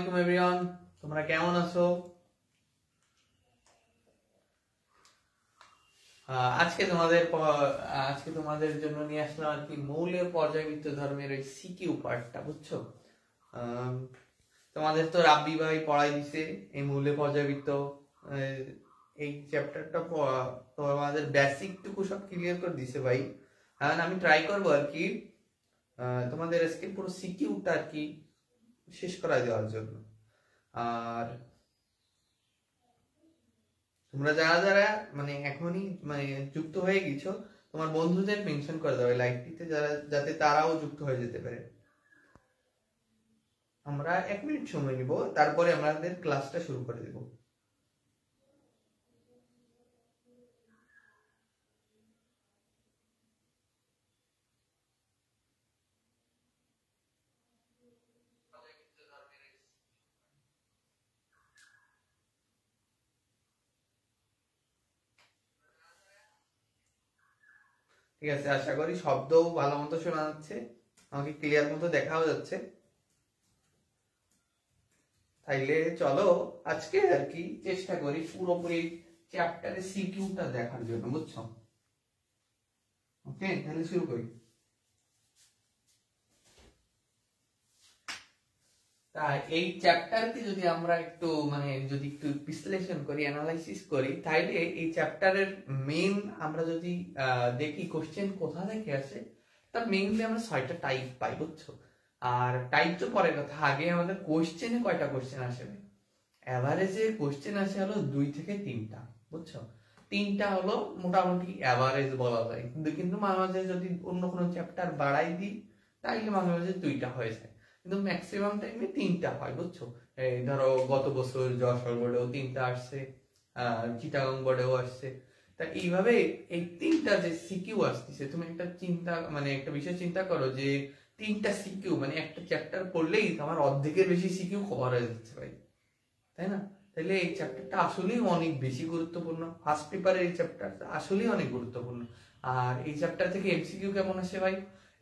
Everyone, তোমরা কেমন আছো? আজকে তোমাদের জন্য নিয়ে আসলাম আর কি মৌলের পর্যায়বৃত্ত ধর্মের ওই সিকিউ পার্টটা, বুঝছো? তোমাদের তো রাব্বি ভাই পড়াই দিছে এই মৌলের পর্যায়বৃত্ত এই চ্যাপ্টারটা তোমাদের বেসিক টুকু সব ক্লিয়ার করে দিছে ভাই। আমি ট্রাই করবো আর কি তোমাদের আজকে পুরো সিকিউটা আর কি শেষ করা দেওয়ার জন্য। আর তোমরা যারা যারা মানে এখনই মানে যুক্ত হয়ে গেছো, তোমার বন্ধুদের মেনশন করে দেবে লাইভটিতে, যাতে তারাও যুক্ত হয়ে যেতে পারে। আমরা 1 মিনিট সময় নিব, তারপরে আমাদের ক্লাসটা শুরু করে দেব। ঠিক আছে, আশা করি শব্দও ভালো মতো শোনা যাচ্ছে, আমাকে ক্লিয়ার মতো দেখাও যাচ্ছে। তাইলে চলো আজকে আর কি চেষ্টা করি পুরোপুরি চ্যাপ্টারের সিকিউটা দেখার জন্য, বুঝছো? ওকে, তাহলে শুরু করি। তাই এই চ্যাপ্টারকে যদি আমরা একটু যদি একটু বিশ্লেষণ করি, অ্যানালাইসিস করি, তাইলে এই চ্যাপ্টারের মেইন আমরা যদি দেখি কোশ্চেন কোথা থেকে আসে, তার মেইনলি আমরা 6টা টাইপ পাই, বুঝছো? আর টাইপ তো পরের কথা, আগে আমাদের কোশ্চেনে কয়টা কোশ্চেন আসে? এভারেজে কোশ্চেন আসে হলো 2 থেকে 3টা, বুঝছো? 3টা হলো মোটামুটি এভারেজ বলা যায়, কিন্তু মাঝে মাঝে যদি অন্য কোনো চ্যাপ্টার বাড়াই দিই তাইলে মাঝে মাঝে 2টা হয়ে যায়, কিন্তু ম্যাক্সিমাম টাইমে 3টা হয়, বুঝছো? এই ধরো গত বছর যশোর বোর্ডেও 3টা আসছে, চিটাগাং বোর্ডেও আসছে। তা এইভাবে এই 3টা যে সিকিউ আসতেছে, তুমি একটা একটা বিষয় চিন্তা করো যে 3টা সিকিউ একটা চ্যাপ্টার পড়লেই আমার অর্ধেকের বেশি সিকিউ কভার হয়ে যাচ্ছে ভাই, তাই না? তাহলে এই চ্যাপ্টারটা আসলেই অনেক বেশি গুরুত্বপূর্ণ, ফার্স্ট পেপারের এই চ্যাপ্টারটা আসলেই অনেক গুরুত্বপূর্ণ। আর এই চ্যাপ্টার থেকে এমসিকিউ কেমন আসে ভাই?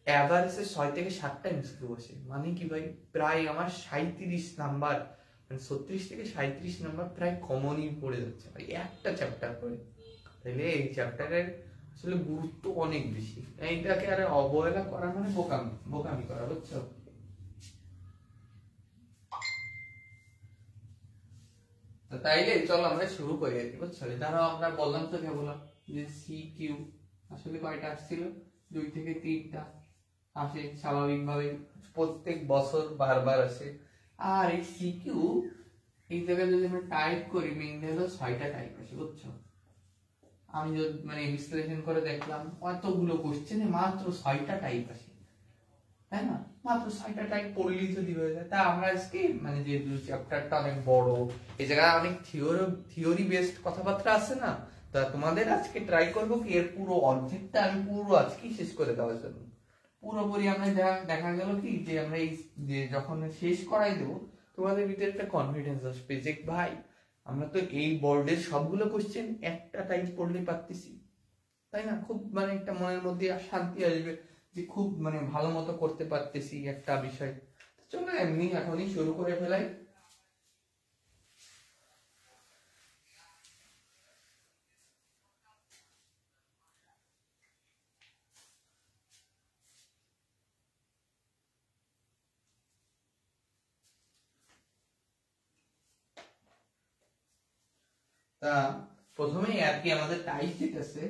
এভারেজে 6 থেকে 7টা এমসিকিউ আসে, মানে কি ভাই, প্রায় আমার 37 নাম্বার, 36 থেকে 37 নাম্বার প্রায় কমনই পড়ে যাচ্ছে ভাই একটা চ্যাপ্টার করে। তাহলে এই চ্যাপ্টারের আসলে গুরুত্ব অনেক বেশি, এইটাকে আর অবহেলা করা মানে বোকামি করা, বুঝছো? তাইলে চলো আমরা শুরু করি আর কি, বুঝছো? ধরো আমরা বললাম তো কেবল যে সিকিউ আসলে কয়টা আসছিল, 2 থেকে 3টা আসে স্বাভাবিকভাবে, প্রত্যেক বছর বারবার আসে। আর এই সিকিউ এই জায়গায় যদি আমরা টাইপ করি, মেইনলি হলো 6টা টাইপ আসে, বুঝছো? আমি যদি বিশ্লেষণ করে দেখলাম অতগুলো কোশ্চেনে মাত্র 6টা টাইপ আসে, তাই না? মাত্র 6টা টাইপ পড়লেই যদি হয়ে যায়। তা আমরা আজকে যে চ্যাপ্টারটা অনেক বড়, এই জায়গায় অনেক থিওরি বেসড কথাবার্তা আছে না, তা তোমাদের আজকে ট্রাই করবো কি এর পুরো অর্ধেকটা আমি পুরো আজকেই শেষ করে দেওয়ার জন্য। পুরোপুরি আমরা দেখা গেল কি যে আমরা এই যে যখন শেষ করাই দেবো, তোমাদের ভিতরে একটা কনফিডেন্স আসবে যে ভাই আমরা তো এই বোর্ডের সবগুলো কোশ্চেন একটা টাইপ পড়লে পারতেছি, তাই না? খুব একটা মনের মধ্যে শান্তি আসবে যে খুব ভালো মতো করতে পারতেছি একটা বিষয়। চলো এমনি এখনই শুরু করে ফেলাই। তা প্রথমেই আর কি আমাদের টাইপ যেটা আছে,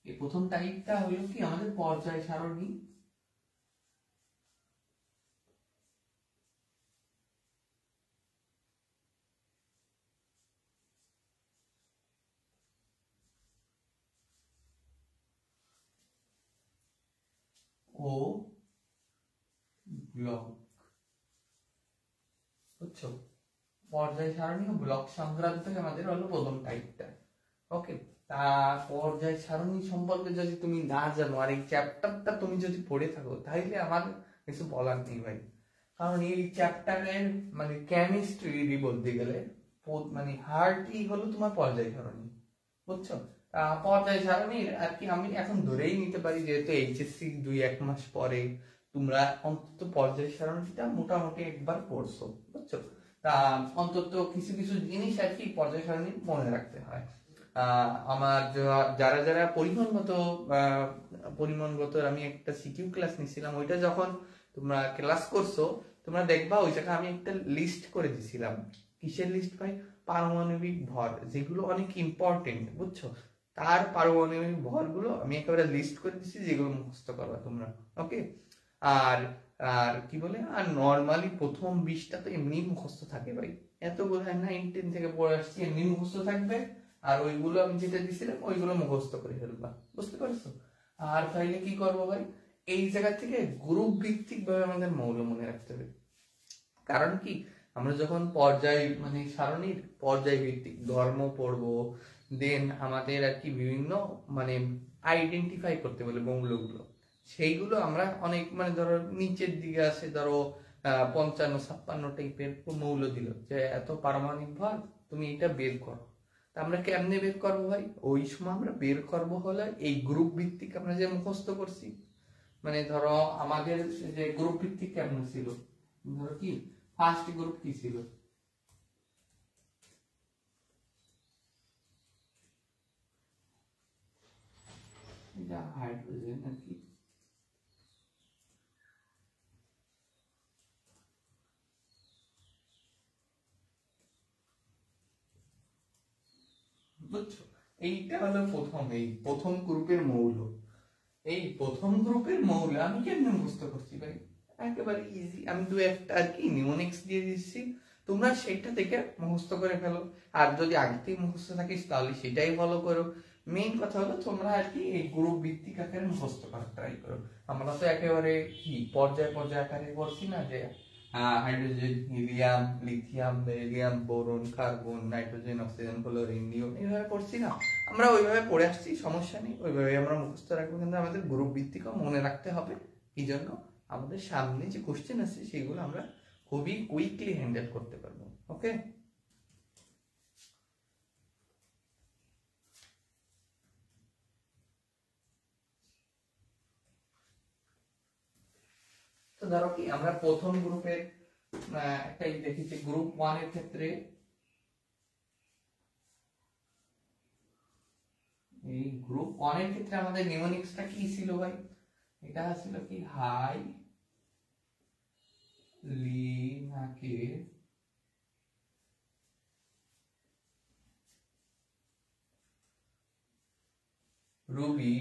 এই প্রথম টাইপটা হলো কি আমাদের পর্যায় সারণী। ও ব্লক, বুঝছো? পর্যায় সারণী ও ব্লক সংক্রান্ত আমাদের হলো প্রথম টাইপটা। ওকে, তা পর্যায় সারণী সম্পর্কে যদি তুমি না জানো আর এই চ্যাপ্টারটা তুমি যদি পড়ে থাকো, তাহলে আমার কিছু বলার নেই ভাই। কারণ এই চ্যাপ্টারের কেমিস্ট্রি বলতে গেলে হার্টই হলো তোমার পর্যায় সারণী, বুঝছো? পর্যায় সারণীর আর কি আমি এখন ধরেই নিতে পারি, যেহেতু এইচএসসি 1 মাস পরে তোমরা অন্তত পর্যায় সারণীটা মোটামুটি একবার পড়ছো, বুঝছো? তা অন্তত কিছু কিছু জিনিস আর কি পর্যায় সারণী মনে রাখতে হয়। আমার যারা যারা পরিমাণগত আমি একটা সিকিউ ক্লাস নিছিলাম, ওইটা যখন তোমরা ক্লাস করছো তোমরা দেখবা ওই জায়গায় আমি একটা লিস্ট করে দিছিলাম। কিসের লিস্ট ভাই? পারমাণবিক ভর, যেগুলো অনেক ইম্পর্টেন্ট, বুঝছো? তার পারমাণবিক ভরগুলো আমি একেবারে লিস্ট করে দিচ্ছি, যেগুলো মুখস্থ করবা তোমরা। ওকে, আর আর কি বলে, আর নর্মালি প্রথম 20টা তো এমনি মুখস্থ থাকে ভাই, এতগুলো 9-10 থেকে পড়ে আসছি, এমনি মুখস্থ থাকবে। আর ওইগুলো আমি যেটা দিছিলাম ওইগুলো মুখস্থ করে ফেলবা, বুঝতে পারছো? আর তাইলে কি করবো ভাই, এই জায়গা থেকে গ্রুপ ভিত্তিক ভাবে আমাদের মৌল মনে রাখতে হবে। কারণ কি, আমরা যখন সারণীর পর্যায় ভিত্তিক ধর্ম পড়বো, দেন আমাদের আর কি বিভিন্ন আইডেন্টিফাই করতে বলে মৌলগুলো, সেইগুলো আমরা অনেক ধরো নিচের দিকে আছে, ধরো 55-56 টাইপের মৌল দিল যে এত পারমাণবিক ভর, তুমি এটা বের করো। তা আমরা কেমনে বের করবো ভাই? ওই সময় আমরা বের করবো হলে এই গ্রুপ ভিত্তিক আমরা যে মুখস্থ করছি, ধরো আমাদের যে গ্রুপ ভিত্তিক কেমন ছিল, ধরো কি ফার্স্ট গ্রুপ কি ছিল? এটা হাইড্রোজেন আর কি, বুঝছো? এইটা হলো প্রথম গ্রুপের মৌল। এই প্রথম গ্রুপের মৌল আমি কেমনে মুখস্থ করছি ভাই? একেবারে ইজি, আমি 2-1টা আর কি নিউমোনিক্স দিয়ে দিচ্ছি, তোমরা সেটা থেকে মুখস্থ করে ফেলো। আর যদি আগে থেকে মুখস্থ থাকিস তাহলে সেটাই ফলো করো। মেইন কথা হলো তোমরা আর কি এই গ্রুপ ভিত্তিক আকারে মুখস্থ করার ট্রাই করো। আমরা তো একেবারে কি পর্যায় আকারে পড়ছি না, যে hydrogen, helium, lithium, beryllium, boron, carbon, nitrogen, oxygen, chlorine, neon, এইভাবে পড়ছি না। আমরা ওইভাবে পড়ে আসছি, সমস্যা নেই, ওইভাবে আমরা মুখস্থ রাখবো। কিন্তু আমাদের গ্রুপ ভিত্তিকও মনে রাখতে হবে। এই জন্য আমাদের সামনে যে কোশ্চেন আছে সেগুলো আমরা খুবই কুইকলি হ্যান্ডেল করতে পারবো। ওকে, তো ধরো কি আমরা প্রথম গ্রুপের একটাই দেখেছি, গ্রুপ 1 এর ক্ষেত্রে এই গ্রুপ 1 এর ক্ষেত্রে আমাদের নিউমোনিক্সটা কি ছিল ভাই? এটা ছিল কি হাই লিনাকে রুবি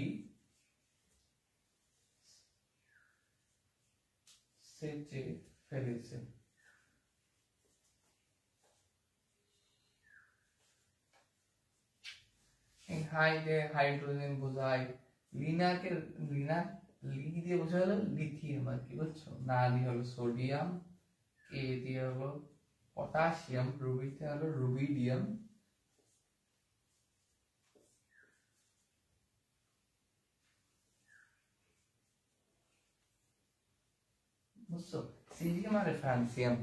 সেচে ফেলেছে। এই হাই দিয়ে হাইড্রোজেন বোঝায়, লিনাকে লি দিয়ে বোঝা হলো লিথিয়াম আর কি, বুঝছো? না দিয়ে হলো সোডিয়াম, কে দিয়ে হলো পটাশিয়াম, রুবিতে হলো রুবিডিয়াম, বুঝছো? সিজিয়াম আর ফ্রান্সিয়াম।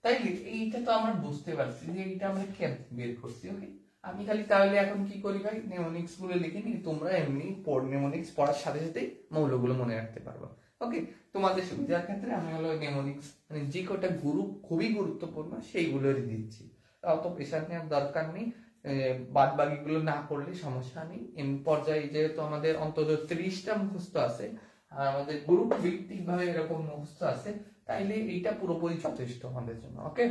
তাই এইটা তো আমরা বুঝতে পারছি যে এইটা আমরা কেমন বের করছি। ওকে, আমি খালি তাহলে এখন কি করি ভাই, নেমোনিক্স গুলো লিখে নিই, তোমরা এমনি নেমোনিক্স পড়ার সাথে সাথে মৌলগুলো মনে রাখতে পারবে। ওকে, তোমাদের সুবিধার ক্ষেত্রে আমি হলো নেমোনিক্স যে কটা গ্রুপ খুবই গুরুত্বপূর্ণ সেইগুলোরই দিচ্ছি, অত প্রেশার নেওয়ার দরকার নেই। বাদ বাকিগুলো না পড়লে সমস্যা নেই। পর্যায়ে যেহেতু আমাদের অন্তত 30টা মুখস্থ আছে আর আমাদের গ্রুপ ভিত্তিক ভাবে এরকম মুখস্থ আছে, তাইলে এইটা পুরোপুরি যথেষ্ট আমাদের জন্য। ওকে,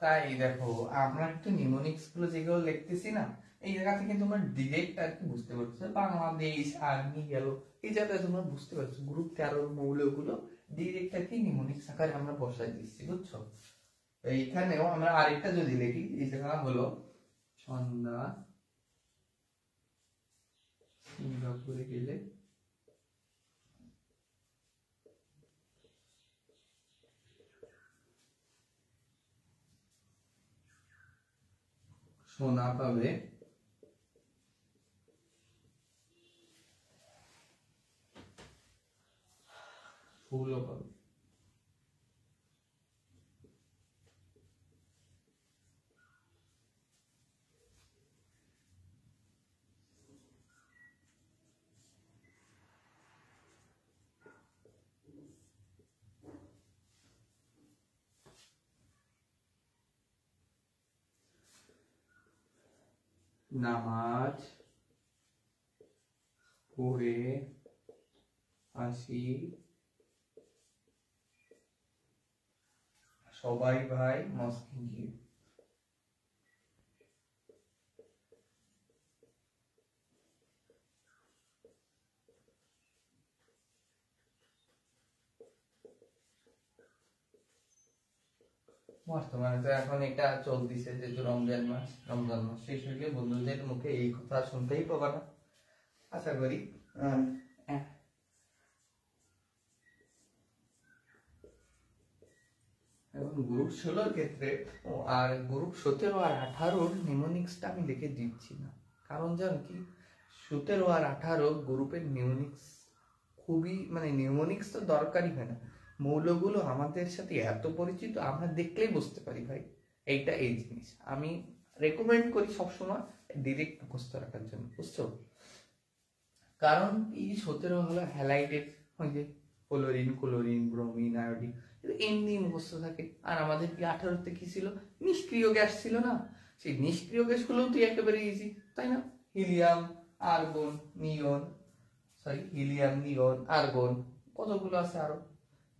তাই দেখো আমরা একটু নিউমোনিক্স গুলো যেগুলো লিখতেছি না, এই জায়গা থেকে তোমরা ডিরেক্ট আর কি বুঝতে পারছো, বাংলাদেশ আর্মি গেল, এই জায়গায় তোমরা বুঝতে পারছো গ্রুপ 13 মৌলগুলো ডিরেক্ট আর কি নিউমোনিক্স আকারে আমরা বসাই দিচ্ছি, বুঝছো? এইখানেও আমরা আরেকটা যদি লিখি, এই জায়গা হলো সন্ধ্যা সিঙ্গাপুরে গেলে সোনা পাবে, ফুলও পাবে। নামাজ পড়ে আসি, সবাই ভাই মস্কে গিয়ে। বর্তমানে তো এখন এটা চলতেছে যে রমজান মাস, রমজান মাস শেষ হইলে বন্ধুদের মুখে এই কথা শুনতেই পাবা না, আশা করি। এখন গ্রুপ 16 ক্ষেত্রে আর গ্রুপ 17 আর 18 নিউমোনিক্সটা আমি লিখে দিচ্ছি না, কারণ জান কি 17 আর 18 গ্রুপের নিউমোনিক্স খুবই মানে নিউমোনিক্স তো দরকারই হয় না, মৌলগুলো আমাদের সাথে এত পরিচিত আমরা দেখলেই বুঝতে পারি ভাই এইটা এই জিনিস। আমি রেকমেন্ড করি সবসময় ডিরেক্ট মুখস্থ রাখার জন্য, বুঝছো? কারণ এই 17 হলো হ্যালাইডের, ওই যে ক্লোরিন ক্লোরিন ব্রোমিন আয়োডিন, এমনি মুখস্থ থাকে। আর আমাদের কি 18তে কি ছিল, নিষ্ক্রিয় গ্যাস ছিল না, সেই নিষ্ক্রিয় গ্যাসগুলোও তুই একেবারে ইজি, তাই না? হিলিয়াম আর্গন নিয়ন, সরি হিলিয়াম নিয়ন আর্গন, কতগুলো আছে আরো,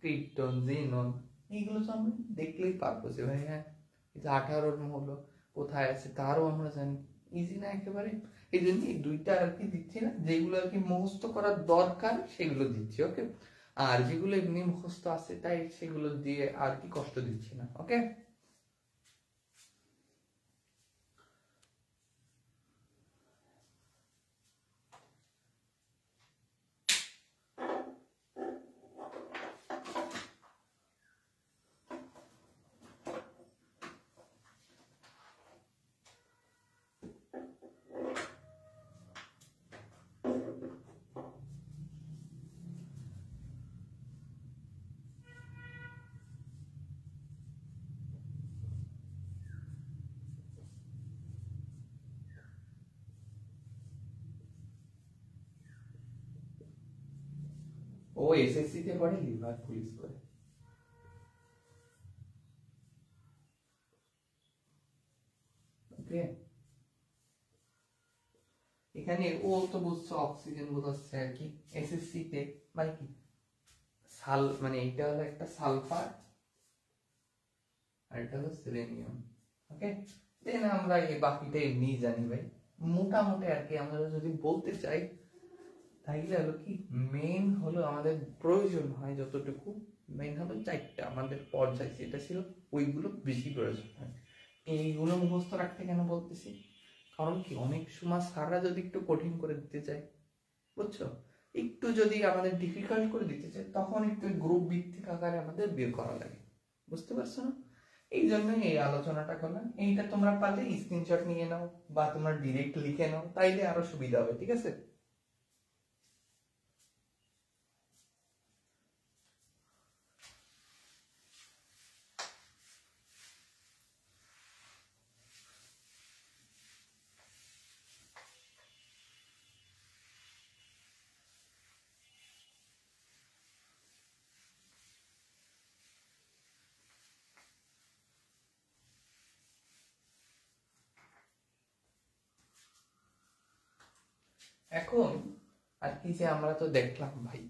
ক্রিপ্টন জিনন, এইগুলো তো আমরা দেখলেই পারবো যে ভাই হ্যাঁ এটা 18 মৌল কোথায় আছে তারও আমরা জানি, ইজি না একেবারে। এই জন্য এই দুইটা আর কি দিচ্ছি না, যেগুলো আর কি মুখস্থ করার দরকার সেগুলো দিচ্ছি, ওকে? আর যেগুলো এমনি মুখস্থ আছে তাই সেগুলো দিয়ে আর কি কষ্ট দিচ্ছি না, ওকে? ও এসএসসি তে পড়ে, লিভার পুলিশ করে, ওকে? এখানে ও তো বুঝছো অক্সিজেন বোঝাচ্ছে আর কি এসএসসি তে, মানে কি সাল মানে এটা হলো একটা সালফার আর এটা হলো সেলেনিয়াম, ওকে? দেন আমরা এই বাকিটা এমনি জানি ভাই, মোটামুটি আর কি। আমরা যদি বলতে চাই তাইলে হলো কি মেইন হলো আমাদের প্রয়োজন হয় যতটুকু, মেইন হলো 4টা আমাদের পর্যায় যেটা ছিল ওইগুলো বেশি প্রয়োজন হয়। এইগুলো মুখস্থ রাখতে কেন বলতেছি, কারণ কি অনেক সময় স্যাররা যদি একটু কঠিন করে দিতে চায়, বুঝছো, একটু যদি আমাদের ডিফিকাল্ট করে দিতে চায় তখন একটু গ্রুপ ভিত্তিক আকারে আমাদের বের করা লাগে, বুঝতে পারছো না? এই জন্যই এই আলোচনাটা করলাম। এইটা তোমরা পারলে স্ক্রিনশট নিয়ে নাও বা তোমরা ডিরেক্ট লিখে নাও, তাইলে আরো সুবিধা হবে, ঠিক আছে? এখন আর কি যে আমরা তো দেখলাম ভাই,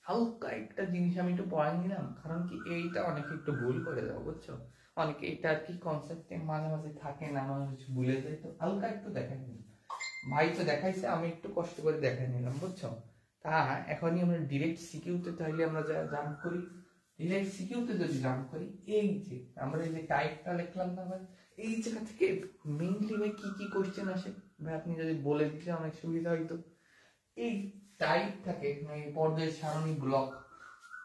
হালকা একটা জিনিস আমি একটু পড়াই নিলাম, কারণ কি এইটা অনেকে একটু ভুল করে দাও, বুঝছো? অনেকে এটা আর কি কনসেপ্টে মাঝে মাঝে থাকে না, মাঝে মাঝে ভুলে যায়, তো হালকা একটু দেখাই নিলাম। ভাই তো দেখাইছে, আমি একটু কষ্ট করে দেখাই নিলাম, বুঝছো? তা এখনই আমরা ডিরেক্ট সিকিউতে তাইলে আমরা যা জাম্প করি, ডিরেক্ট সিকিউতে যদি জাম্প করি, এই যে আমরা এই যে টাইপটা লিখলাম না ভাই, এই জায়গা থেকে মেইনলি ভাই কি কি কোশ্চেন আসে ভাই আপনি যদি বলে দিতে অনেক সুবিধা হইতো। এই টাইপ থাকে মানে পর্যায় সারণী ব্লক,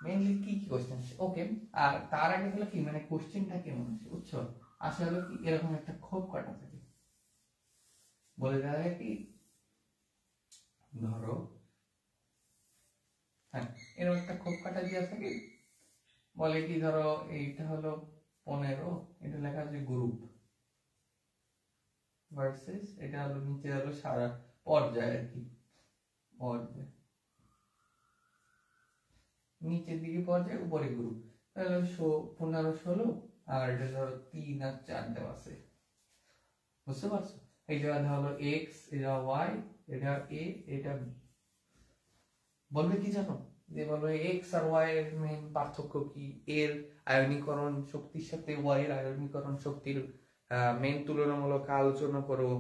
মেইনলি কি কি কোশ্চেন আসে, ওকে। আর তার আগে হলো কি মানে কোশ্চেনটা কেমন আসে, বুঝছো? আসলে হলো কি এরকম একটা খোপ কাটা থাকে, বলে দেওয়া যায় কি ধরো, হ্যাঁ এরকম একটা খোপ কাটা দেওয়া থাকে, বলে কি ধরো এইটা হলো 15, এটা লেখা আছে গ্রুপ ভার্সেস এটা হলো নিচে হলো সারা পর্যায় আর কি, পর্যায় নিচের দিকে পর্যায় উপরে গ্রুপ, তাহলে 15 16 আর এটা ধরো 3 আর 4 দেওয়া আছে, বুঝতে পারছো? এই জায়গাটা হলো এক্স, এটা ওয়াই, এটা এ, এটা বলবে কি জানো, যে বলবে এক্স আর ওয়াই এর মেইন পার্থক্য কি, এর আয়নীকরণ শক্তির সাথে ওয়াই এর আয়নীকরণ শক্তির মেইন তুলনামূলক আলোচনা করো,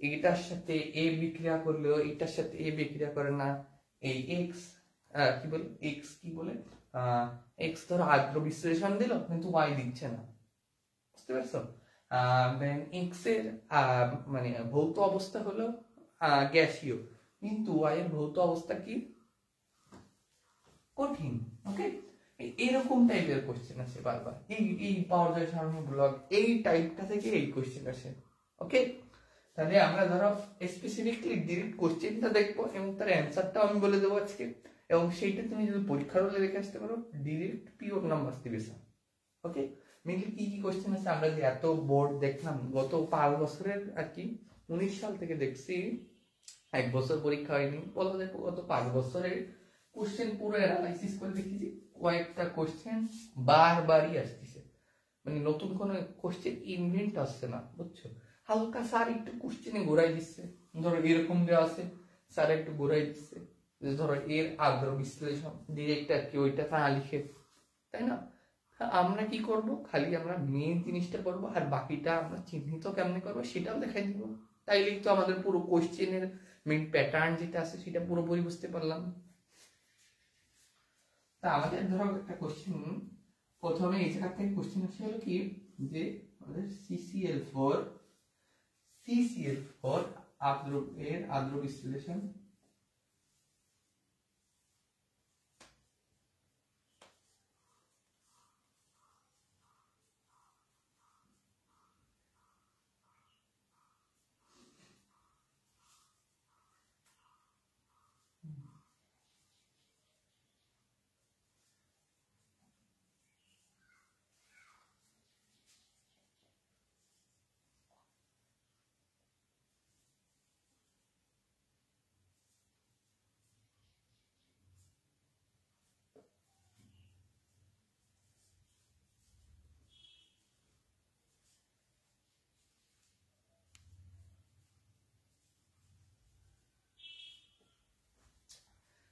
এটার সাথে এ বিক্রিয়া করলেও এটার সাথে এ বিক্রিয়া করে না, এই এক্স কি বলে, এক্স কি বলে, এক্স ধরো আদ্র বিশ্লেষণ দিল কিন্তু ওয়াই দিচ্ছে না, বুঝতে পারছো? দেন এক্স এর মানে ভৌত অবস্থা হলো গ্যাসীয়, কিন্তু ওয়াই এর ভৌত অবস্থা কি কঠিন, ওকে। এরকম টাইপের কোশ্চেন আসে বারবার, এই পর্যায় সারণী ব্লক এই টাইপটা থেকে এই কোশ্চেন আসে, ওকে। তাহলে আমরা ধরো স্পেসিফিকলি ডিরেক্ট কোশ্চেনটা দেখবো এবং তার অ্যান্সারটাও আমি বলে দেবো আজকে, এবং সেইটা তুমি যদি পরীক্ষার হলে দেখে আসতে পারো ডিরেক্ট পিওর নাম্বার দিবে স্যার, ওকে। মেনলি কি কি কোশ্চেন আছে, আমরা যে এত বোর্ড দেখলাম গত 5 বছরের আর কি, 19 সাল থেকে দেখছি, 1 বছর পরীক্ষা হয়নি, বলা যায় গত 5 বছরের কোশ্চেন পুরো অ্যানালাইসিস করে দেখেছি, কয়েকটা কোশ্চেন বারবারই আসতেছে, মানে নতুন কোনো কোশ্চেন ইনভেন্ট আসছে না, বুঝছো? হালকা স্যার একটু কোশ্চেনে ঘুরাই দিচ্ছে, ধরো এরকম দেওয়া আছে, স্যার একটু ঘুরাই দিচ্ছে, ধরো এর আদ্র বিশ্লেষণ ডিরেক্ট আর কি ওইটা না লিখে, তাই না? আমরা কি করব, খালি আমরা মেইন জিনিসটা করব আর বাকিটা আমরা চিহ্নিত কেমনে করবো সেটাও দেখাই দিব, তাইলেই তো আমাদের পুরো কোশ্চেনের মেইন প্যাটার্ন যেটা আছে সেটা পুরোপুরি বুঝতে পারলাম। তা আমাদের ধরো একটা কোশ্চেন, প্রথমে এই জায়গা থেকে কোশ্চেন আসে হলো কি যে আমাদের CCl4 আদ্র এর আদ্র বিশ্লেষণ,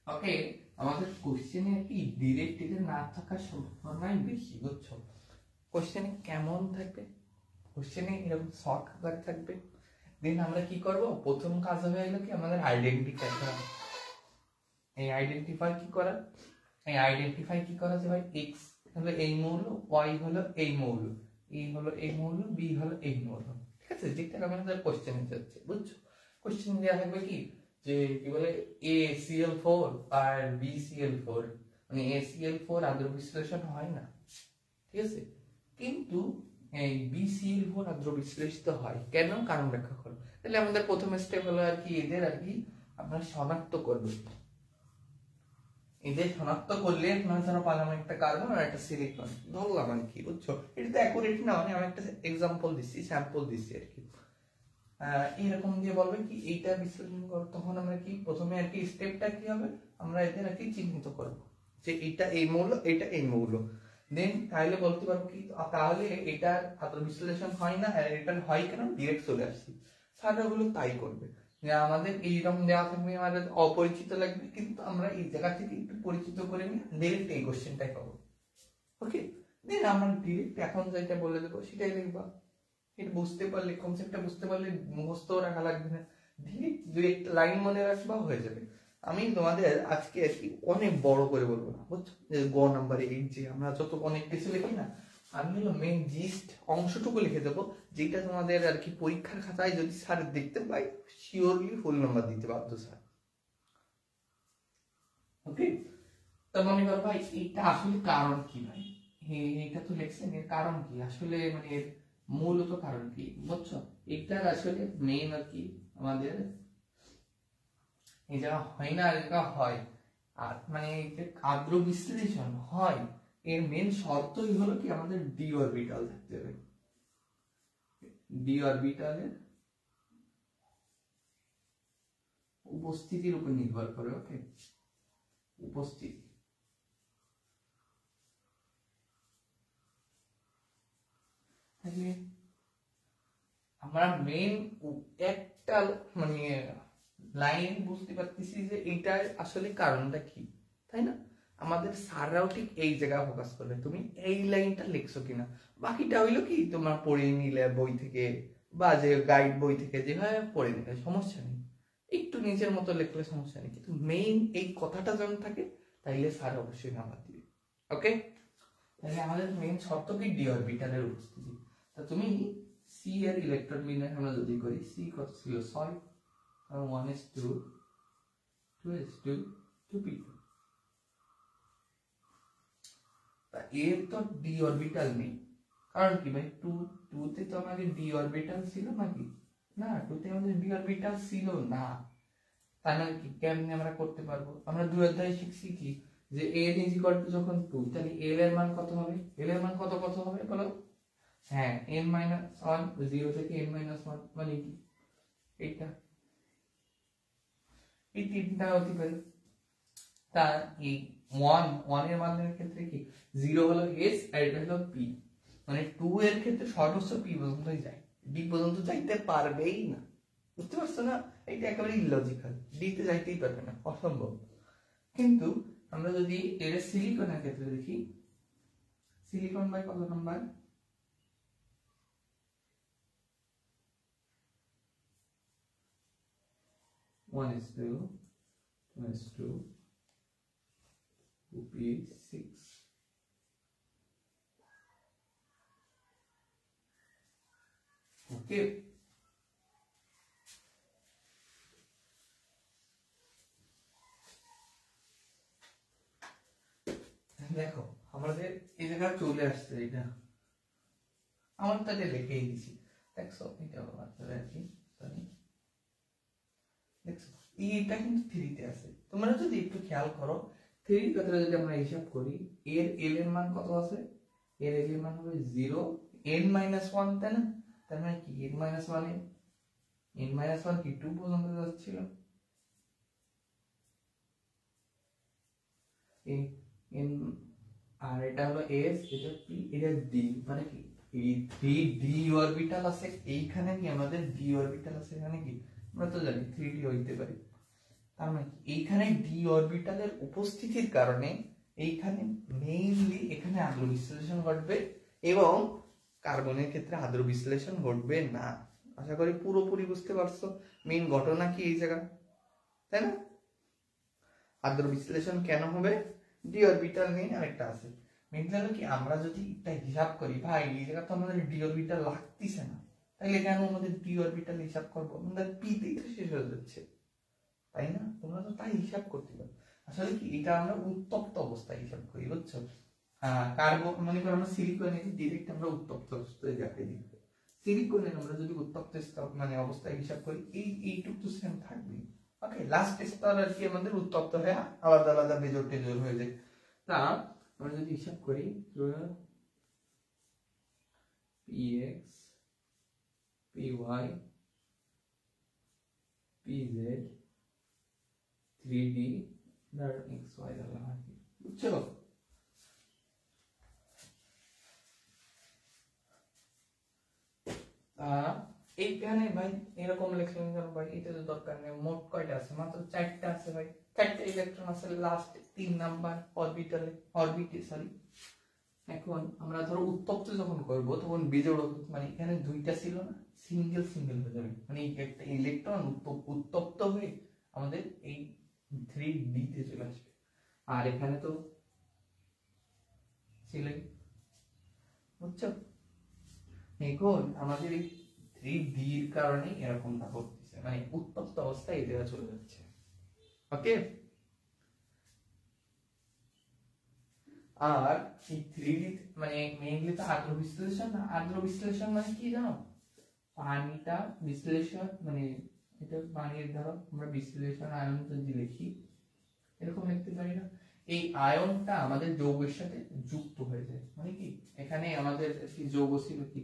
ওকে। আমাদের কোশ্চেনে কি ডিরেক্ট এটা না থাকার সম্ভাবনাই বেশি, বুঝছো? কোশ্চেনে কেমন থাকবে, কোশ্চেনে এরকম শর্ট আকার থাকবে, দেন আমরা কি করব, প্রথম কাজ হবে হলো কি আমাদের আইডেন্টিফাই করা, এই আইডেন্টিফাই কি করা, এই আইডেন্টিফাই কি করা যে ভাই এক্স হলো এই মৌল, ওয়াই হলো এই মৌল, ই হলো এই মৌল, বি হলো এই মৌল, ঠিক আছে? যেটা আমাদের কোশ্চেনে যাচ্ছে, বুঝছো? কোশ্চেন দেওয়া থাকবে কি যে কি বলে ACl4 আর BCl4, মানে ACl4 আদ্র বিশ্লেষণ হয় না, ঠিক আছে, কিন্তু এই BCl4 আদ্র বিশ্লেষিত হয় কেন, কারণ ব্যাখ্যা করো। তাহলে আমাদের প্রথম স্টেপ হলো আর কি এদের আর কি আপনারা শনাক্ত করবেন, এদের শনাক্ত করলে আপনার ধরো পালাম একটা কার্বন আর একটা সিলিকন ধরলাম আর কি, বুঝছো? এটা তো অ্যাকুরেট না, মানে আমি একটা এক্সাম্পল দিচ্ছি, স্যাম্পল দিচ্ছি আর কি, এরকম দিয়ে বলবে কি এইটা বিশ্লেষণ করো, তখন আমরা কি প্রথমে আর কি স্টেপটা কি হবে, আমরা এদের আর কি চিহ্নিত করব যে এটা এই মৌল, এটা এই মৌল, দেন তাহলে বলতে পারবো কি তাহলে এটা আদ্র বিশ্লেষণ হয় না আর এটা হয় কেন, ডিরেক্ট চলে আসছি, স্যার ওগুলো তাই করবে যে আমাদের এইরকম দেওয়া থাকবে, আমাদের অপরিচিত লাগবে, কিন্তু আমরা এই জায়গা থেকে একটু পরিচিত করে নিয়ে ডিরেক্ট এই কোশ্চেনটাই পাবো, ওকে। দেন আমরা ডিরেক্ট এখন যেটা বলে দেবো সেটাই লিখবা। এটা বুঝতে পারলে, কনসেপ্টটা বুঝতে পারলে মুখস্থ রাখা লাগবে না, ডিরেক্ট দুই একটা লাইন মনে রাখবা হয়ে যাবে। আমি তোমাদের আজকে আর কি অনেক বড় করে বলবো না, বুঝছো, যে গ নাম্বারে এই যে আমরা যত অনেক কিছু লিখি না, আমি হলো মেন জিস্ট অংশটুকু লিখে দেবো, যেটা তোমাদের আর কি পরীক্ষার খাতায় যদি স্যার দেখতে পাই শিওরলি ফুল নাম্বার দিতে বাধ্য স্যার। ওকে, তো মনে করো ভাই এটা আসলে কারণ কি ভাই, এটা তো লিখছেন, এর কারণ কি আসলে, মানে এর মূলত কারণ কি, বুঝছো? এটার আসলে মেইন আর কি আমাদের এই জায়গা হয় না, আর জায়গা হয়, আর মানে আদ্র বিশ্লেষণ হয়, এর মেন শর্তই হলো কি আমাদের ডি অরবিটাল থাকতে হবে। ডি অরবিটালের উপস্থিতির উপর নির্ভর করে। ওকে, উপস্থিতি। তাহলে আমরা মেন একটা মানে লাইন বুঝতে পারতেছি যে এইটার আসলে কারণটা কি, তাই না? আমাদের স্যাররাও ঠিক এই জায়গায় ফোকাস করবে, তুমি এই লাইনটা লিখছো কিনা, বাকিটা হইলো কি তোমার পড়ে নিলে বই থেকে বা যে গাইড বই থেকে যেভাবে পড়ে নিলে সমস্যা নেই, একটু নিজের মতো লিখলে সমস্যা নেই, কিন্তু মেইন এই কথাটা যখন থাকে তাইলে স্যার অবশ্যই নাম্বার দিবে। ওকে, তাহলে আমাদের মেইন শর্ত কি ডি অরবিটালের উপস্থিতি। তা তুমি সি এর ইলেকট্রন বিন্যাস আমরা যদি করি, সি কত ছিল 6, আর 1s2 2s2 2p2, তা এর তো ডি অরবিটাল নেই, কারণ কি ভাই 2 তে তো আমাদের ডি অরবিটাল ছিল নাকি না, 2 তে আমাদের ডি অরবিটাল ছিল না, তাই না? কি কেমনে আমরা করতে পারবো, আমরা দুই অধ্যায়ে শিখছি কি যে n = যখন 2, তাহলে l এর মান কত হবে, l এর মান কত হবে বলো? হ্যাঁ, n-1, 0 থেকে n-1 মানে কি এইটা, এই তিনটা হতে পারে। তা এই 1 এর মানের ক্ষেত্রে কি 0 হলো s আর এটা হলো p, মানে 2 এর ক্ষেত্রে সর্বোচ্চ p পর্যন্তই যায়, d পর্যন্ত যাইতে পারবেই না, বুঝতে পারছো না? এটা একেবারে ইলজিক্যাল, d তে যাইতেই পারবে না, অসম্ভব। কিন্তু আমরা যদি এর সিলিকনের ক্ষেত্রে দেখি, সিলিকন বাই কত নাম্বার, 1s2 2s2 2p6, ওকে। দেখো আমাদের এই জায়গা চলে আসছে, এটা আমার তাতে লিখেই দিছি, দেখছো এটা বাচ্চারা আর কি, সরি দেখছো এইটা কিন্তু 3 তে আছে, তোমরা যদি একটু খেয়াল করো 3 এর ক্ষেত্রে যদি আমরা হিসাব করি, এর l এর মান কত আছে, এর l এর মান হবে 0 n-1, তাই না? তার মানে কি n-1 এ n-1 কি 2 পর্যন্ত যাচ্ছিল, n আর এটা হলো s, এটা p, এটা d, মানে কি এই 3d অরবিটাল আছে এইখানে, কি আমাদের d অরবিটাল আছে এখানে, কি আমরা তো জানি 3d হইতে পারে, তার মানে এইখানে d অরবিটালের উপস্থিতির কারণে এইখানে মেইনলি এখানে আদ্র বিশ্লেষণ ঘটবে, এবং কার্বনের ক্ষেত্রে আদ্র বিশ্লেষণ ঘটবে না। আশা করি পুরোপুরি বুঝতে পারছো মেইন ঘটনা কি এই জায়গা, তাই না? আদ্র বিশ্লেষণ কেন হবে, ডি অরবিটাল নেই, আরেকটা আছে মেইন হলো কি আমরা যদি একটা হিসাব করি, ভাই এই জায়গা তো আমাদের ডি অরবিটাল লাগতেছে না, তাইলে কেন আমাদের ডি অরবিটাল হিসাব করবো, আমাদের পি তেই তো শেষ হয়ে যাচ্ছে, তাই না? তোমরা তো তাই হিসাব করতে পারো। আসলে কি এটা আমরা উত্তপ্ত অবস্থায় হিসাব করি, বুঝছো? কার্বন মনে করো আমরা সিলিকনের ডিরেক্ট আমরা উত্তপ্ত অবস্থায় দেখাই দিই, সিলিকনের আমরা যদি উত্তপ্ত মানে অবস্থায় হিসাব করি এইটুকু তো সেম থাকবে। ওকে, লাস্ট স্তর আর কি আমাদের উত্তপ্ত হয়ে আলাদা আলাদা বেজোর টেজোর হয়ে যায়। তা আমরা যদি হিসাব করি px py pz 3d xy বুঝছো? এইখানে ভাই এরকম লিখলেন কেন ভাই, এটা তো দরকার নেই, মোট কয়টা আছে, মাত্র 4টা আছে ভাই, 4টা ইলেকট্রন আছে লাস্ট 3 নাম্বার অরবিটালে, এখন আমরা ধরো উত্তপ্ত যখন করব তখন বিজোড় মানে এখানে দুইটা ছিল না, সিঙ্গেল সিঙ্গেল হয়ে যাবে, মানে একটা ইলেকট্রন উত্তপ্ত হয়ে আমাদের এই 3D তে চলে আসবে। আর এখানে তো ছিল, বুঝছো? এখন আমাদের এই 3D এর কারণে এরকমটা ঘটতেছে, মানে উত্তপ্ত অবস্থায় এটা চলে যাচ্ছে। ওকে, আর এই 3D মানে মেইনলি তো আর্দ্র বিশ্লেষণ না। আর্দ্র বিশ্লেষণ মানে কি জানো? পানিটা বিশ্লেষণ মানে এটা পানির ধরো আমরা বিশ্লেষণ আয়ন যদি লিখি এরকম লিখতে পারি না, এই আয়নটা আমাদের যৌগের সাথে যুক্ত হয়ে যায়। মানে কি এখানে আমাদের কি যৌগ ছিল কি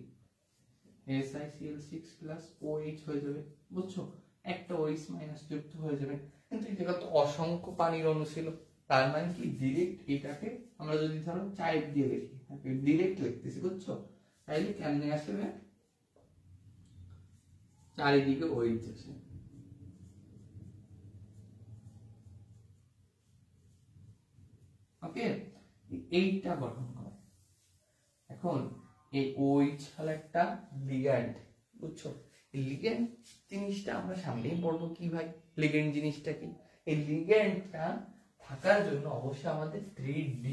SiCl6+OH হয়ে যাবে, বুঝছো? একটা OH মাইনাস যুক্ত হয়ে যাবে। কিন্তু এই জায়গা তো অসংখ্য পানির অণু ছিল, তার মানে কি ডিরেক্ট এটাকে আমরা যদি ধরো চাইপ দিয়ে লিখি, ডিরেক্ট লিখতেছি, বুঝছো? তাইলে কেমনে আসবে, চারিদিকে OH আছে। ওকে, এইটা গঠন করে। এখন এই OH হলো একটা লিগ্যান্ড, বুঝছো? এই লিগ্যান্ড জিনিসটা আমরা সামনেই পড়বো কি ভাই, লিগ্যান্ড জিনিসটা কি। এই লিগ্যান্ডটা থাকার জন্য অবশ্যই আমাদের 3D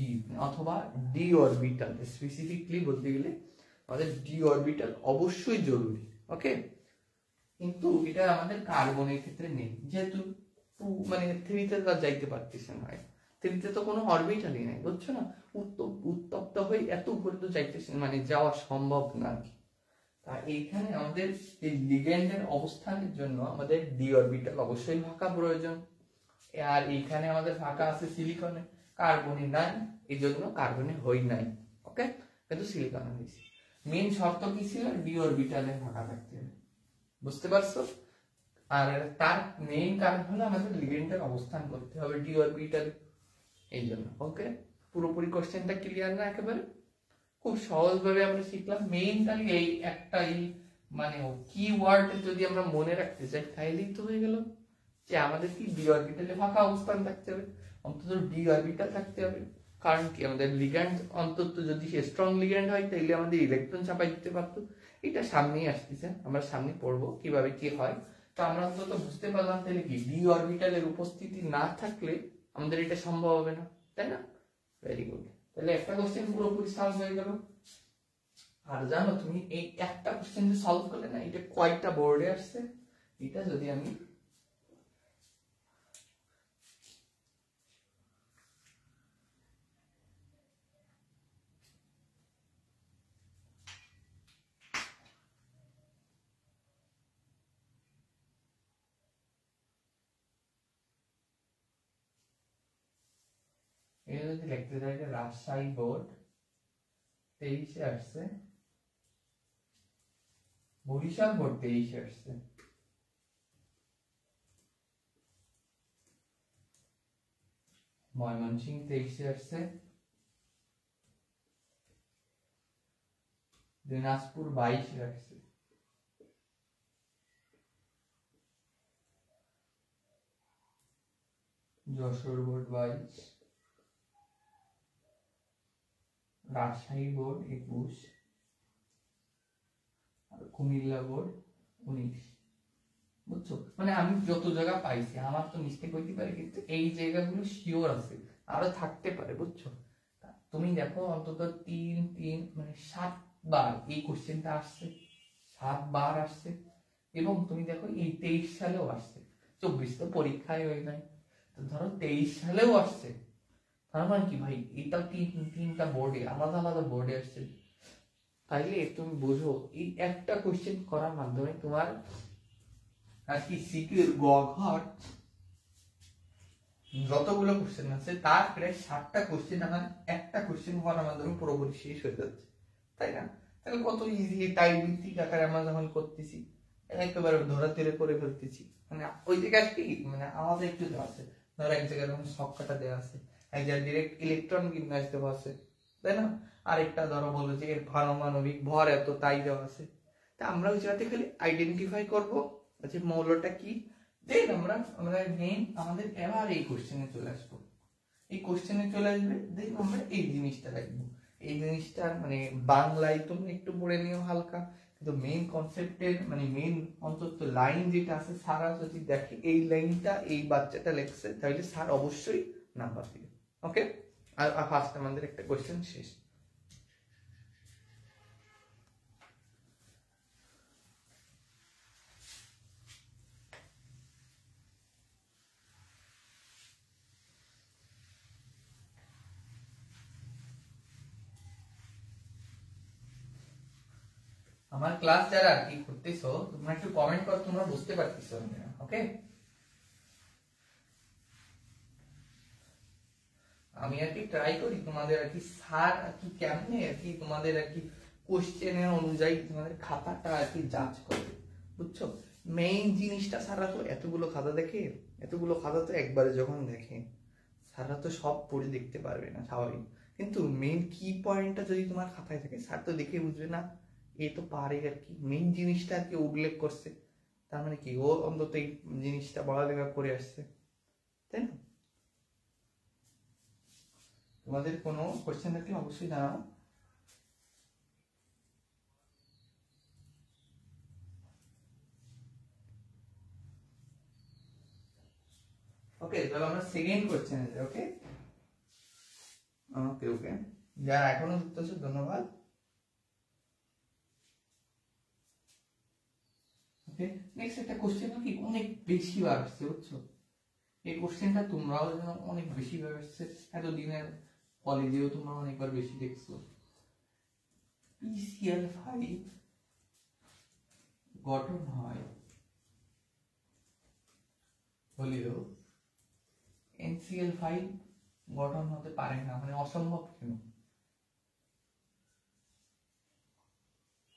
অথবা ডি অরবিটাল, স্পেসিফিকলি বলতে গেলে আমাদের ডি অরবিটাল অবশ্যই জরুরি। ওকে, কিন্তু এটা আমাদের কার্বনের ক্ষেত্রে নেই, যেহেতু মানে 3 তে যাইতে পারতেছে না, 3 তে তো কোনো অরবিটালই নাই, বুঝছো না? উত্তপ্ত হয়ে এত উপরে তো যাইতেছে মানে যাওয়া সম্ভব না। তা এইখানে আমাদের এই লিগ্যান্ডের অবস্থানের জন্য আমাদের ডি অরবিটাল অবশ্যই ফাঁকা প্রয়োজন। আর এইখানে আমাদের ফাঁকা আছে সিলিকনে, কার্বনে নাই, এই জন্য কার্বনে হই নাই। ওকে, কিন্তু সিলিকনে হয়েছে। মেইন শর্ত কি ছিল? ডি অরবিটালে ফাঁকা থাকতে হবে, বুঝতে পারছো? আর তার মেইন কারণ হলো আমাদের লিগ্যান্ডের অবস্থান করতে হবে ডি অরবিটালে, এই জন্য। ওকে, পুরোপুরি কোশ্চেনটা ক্লিয়ার না? একেবারে খুব সহজ ভাবে আমরা শিখলাম। মেইন খালি এই একটাই মানে কিওয়ার্ড যদি আমরা মনে রাখতে চাই তাইলেই তো হয়ে গেল যে আমাদের কি ডি অরবিটালে ফাঁকা অবস্থান থাকতে হবে, অন্তত ডি অরবিটাল থাকতে হবে। কারণ কি আমাদের লিগ্যান্ড অন্তত যদি স্ট্রং লিগ্যান্ড হয় তাহলে আমাদের ইলেকট্রন চাপাই দিতে পারতো। এটা সামনেই আসতেছে, আমরা সামনে পড়বো কিভাবে কি হয়। তো আমরা অন্তত বুঝতে পারলাম তাহলে কি ডি অরবিটালের উপস্থিতি না থাকলে আমাদের এটা সম্ভব হবে না, তাই না? ভেরি গুড, তাহলে একটা কোশ্চেন পুরোপুরি সলভ হয়ে গেল। আর জানো তুমি এই একটা কোশ্চেন যে সলভ করলে না, এটা কয়টা বোর্ডে আসছে? এটা যদি আমি যদি লিখতে যাই যে রাজশাহী বোর্ড 23-এ আসছে, বরিশাল বোর্ড 23-এ আসছে, ময়মনসিংহ 23-এ আসছে, দিনাজপুর 22-এ আসছে, যশোর বোর্ড 22, রাজশাহী বোর্ড 21, আর কুমিল্লা বোর্ড 19। বুঝছো? মানে আমি যত জায়গা পাইছি, আমার তো মিস্টেক হইতে পারে, কিন্তু এই জায়গাগুলো শিওর আছে, আরো থাকতে পারে, বুঝছো? তুমি দেখো অন্তত 3 মানে 7 বার এই কোশ্চেনটা আসছে, 7 বার আসছে। এবং তুমি দেখো এই 23 সালেও আসছে, 24 তো পরীক্ষায় হয়ে নাই, তো ধরো 23 সালেও আসছে। তার মানে কি ভাই, এটা তিনটা বোর্ডে আলাদা আলাদা বোর্ডে আসছে। তাইলে তুমি বুঝো এই একটা কোশ্চেন করার মাধ্যমে তোমার আর কি সিকিউর গঘর যতগুলো কোশ্চেন আছে তার প্রায় 7টা কোশ্চেন আমার একটা কোশ্চেন করার মাধ্যমে পুরোপুরি শেষ হয়ে যাচ্ছে, তাই না? তাহলে কত ইজি টাইপ ভিত্তিক আকারে আমরা যখন করতেছি একেবারে ধরা তেরে করে ফেলতেছি। মানে ওই জায়গায় কি মানে আমাদের একটু আছে, ধরো এক জায়গায় যখন সবকটা দেওয়া আছে, এক জায়গায় ডিরেক্ট ইলেকট্রন বিন্যাস দেওয়া আছে, তাই না? আরেকটা ধরো বলো যে এর পারমাণবিক ভর এত, তাই দেওয়া আছে। তা আমরা ওই জায়গাতে খালি আইডেন্টিফাই করবো যে মৌলটা কি, দেন আমরা মেইন আমাদের এবার এই কোশ্চেনে চলে আসবো, এই কোশ্চেনে চলে আসবে, দেন আমরা এই জিনিসটা রাখবো। এই জিনিসটা মানে বাংলায় তুমি একটু পড়ে নিও হালকা, কিন্তু মেইন কনসেপ্টের মানে মেইন অন্তত লাইন যেটা আছে, সারা যদি দেখে এই লাইনটা এই বাচ্চাটা লেখছে তাহলে স্যার অবশ্যই নাম্বার দিবে। ওকে, আর ফার্স্ট আমাদের একটা কোশ্চেন শেষ। আমার ক্লাস যারা কি করতেছো তোমরা একটু কমেন্ট করো, তোমরা বুঝতে পারতেছো না। ওকে, আমি আর কি ট্রাই করি তোমাদের আর কি স্যার আর কি কেমনে আর কি তোমাদের আর কি কোশ্চেনের অনুযায়ী তোমাদের খাতাটা আর কি জাজ করে, বুঝছো? মেইন জিনিসটা স্যাররা তো এতগুলো খাতা দেখে, এতগুলো খাতা তো একবারে যখন দেখে স্যাররা তো সব পড়ে দেখতে পারবে না, স্বাভাবিক। কিন্তু মেইন কি পয়েন্টটা যদি তোমার খাতায় থাকে স্যার তো দেখে বুঝবে না এ তো পারে আর কি, মেইন জিনিসটা আর কি উল্লেখ করছে, তার মানে কি ও অন্তত এই জিনিসটা পড়ালেখা করে আসছে, তাই না? তোমাদের কোনো কোশ্চেন থাকলে অবশ্যই জানাও। ওকে, তাহলে আমরা সেকেন্ড কোশ্চেনে যাই। ওকে ওকে ওকে, যারা এখনো যুক্ত আছে ধন্যবাদ। ওকে, নেক্সট একটা কোশ্চেন কি অনেক বেশি বার আসছে, বুঝছো? এই কোশ্চেনটা তোমরাও যেন অনেক বেশি বার আসছে, এতদিনের কলেজেও তোমরা অনেকবার বেশি দেখছো। PCl5 গঠন হয় হলেও NCl5 গঠন হতে পারে না, মানে অসম্ভব কেন?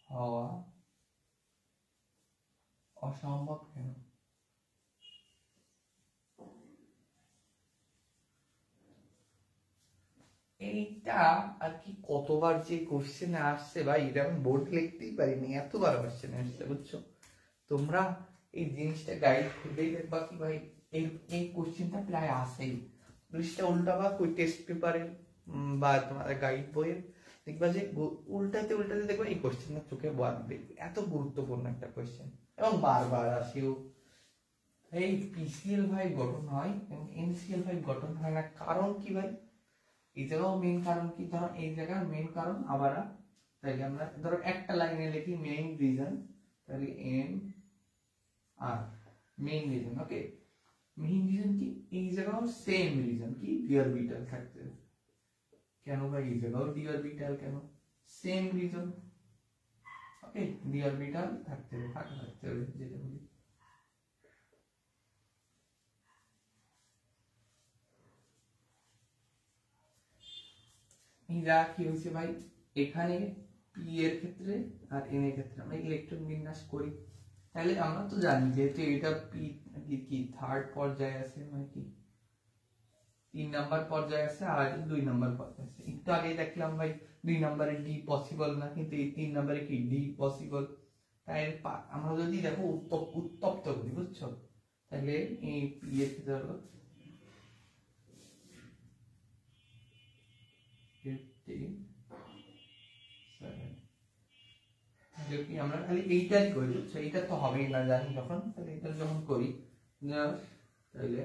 হওয়া অসম্ভব কেন? এইটা আর কি কতবার যে কোশ্চেনে আসছে ভাই, এটা আমি বোর্ড লিখতেই পারিনি, এতবার কোশ্চেনে আসছে, বুঝছো? তোমরা এই জিনিসটা গাইড খুলেই দেখবা কি ভাই এই এই কোশ্চেনটা প্রায় আসেই, জিনিসটা উল্টাবা কই টেস্ট পেপারের বা তোমাদের গাইড বইয়ের, দেখবা যে উল্টাতে উল্টাতে দেখবা এই কোশ্চেনটা চোখে বাঁধবে, এত গুরুত্বপূর্ণ একটা কোশ্চেন এবং বারবার আসেও। এই PCl5 গঠন হয় এবং NCl5 গঠন হয় না, কারণ কি ভাই? এই জায়গাও মেইন কারণ কি, ধরো এই জায়গার মেইন কারণ আবার, তাইলে আমরা ধরো একটা লাইনে লিখি মেইন রিজন, তাহলে M R main reason. Okay, main reason কি এই জায়গাও সেম রিজন কি ডি অরবিটাল থাকতে, কেন ভাই এই জায়গাও ডি অরবিটাল কেন? Same reason. Okay, D orbital থাকতে হবে, ফাঁকা থাকতে হবে, যেটা বলি। যা কি হয়েছে ভাই, এখানে পি এর ক্ষেত্রে আর এন এর ক্ষেত্রে আমরা ইলেকট্রন বিন্যাস করি, তাহলে আমরা তো জানি যেহেতু এটা পি কি থার্ড পর্যায়ে আছে, মানে কি 3 নাম্বার পর্যায়ে আছে আর 2 নাম্বার পর্যায়ে আছে। একটু আগে দেখলাম ভাই 2 নাম্বারে ডি পসিবল না, কিন্তু এই 3 নাম্বারে কি ডি পসিবল। তাই আমরা যদি দেখো উত্তপ্ত করি, বুঝছো? তাহলে এই পি এর ক্ষেত্রে হলো 57, আমরা খালি এইটাই করি, বুঝছো? এইটা তো হবেই না জানি, যখন তাহলে এটা যখন করি তাহলে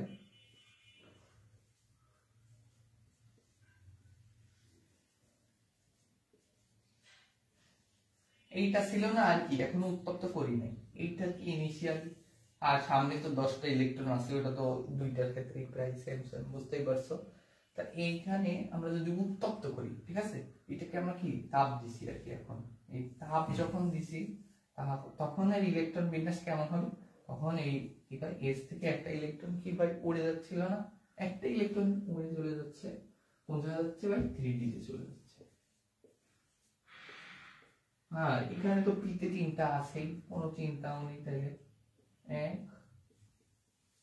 এইটা ছিল না আর কি, এখনো উত্তপ্ত করি নাই, এইটা কি ইনিশিয়াল, আর সামনে তো 10টা ইলেকট্রন আছে, ওটা তো দুইটার ক্ষেত্রে প্রায় সেম সেম, বুঝতেই পারছো? তা এইখানে আমরা যদি উত্তপ্ত করি, ঠিক আছে, এটাকে আমরা কি তাপ দিছি আর কি, এখন এই তাপ যখন দিছি তখন এর ইলেকট্রন বিন্যাস কেমন হবে? তখন এই এবার এস থেকে একটা ইলেকট্রন কি ভাই উড়ে যাচ্ছিল না, একটা ইলেকট্রন উড়ে চলে যাচ্ছে, কোথায় যাচ্ছে ভাই 3D তে চলে যাচ্ছে। হ্যাঁ, এখানে তো পি তে 3টা আছেই, কোনো চিন্তাও নেই, তাইলে 1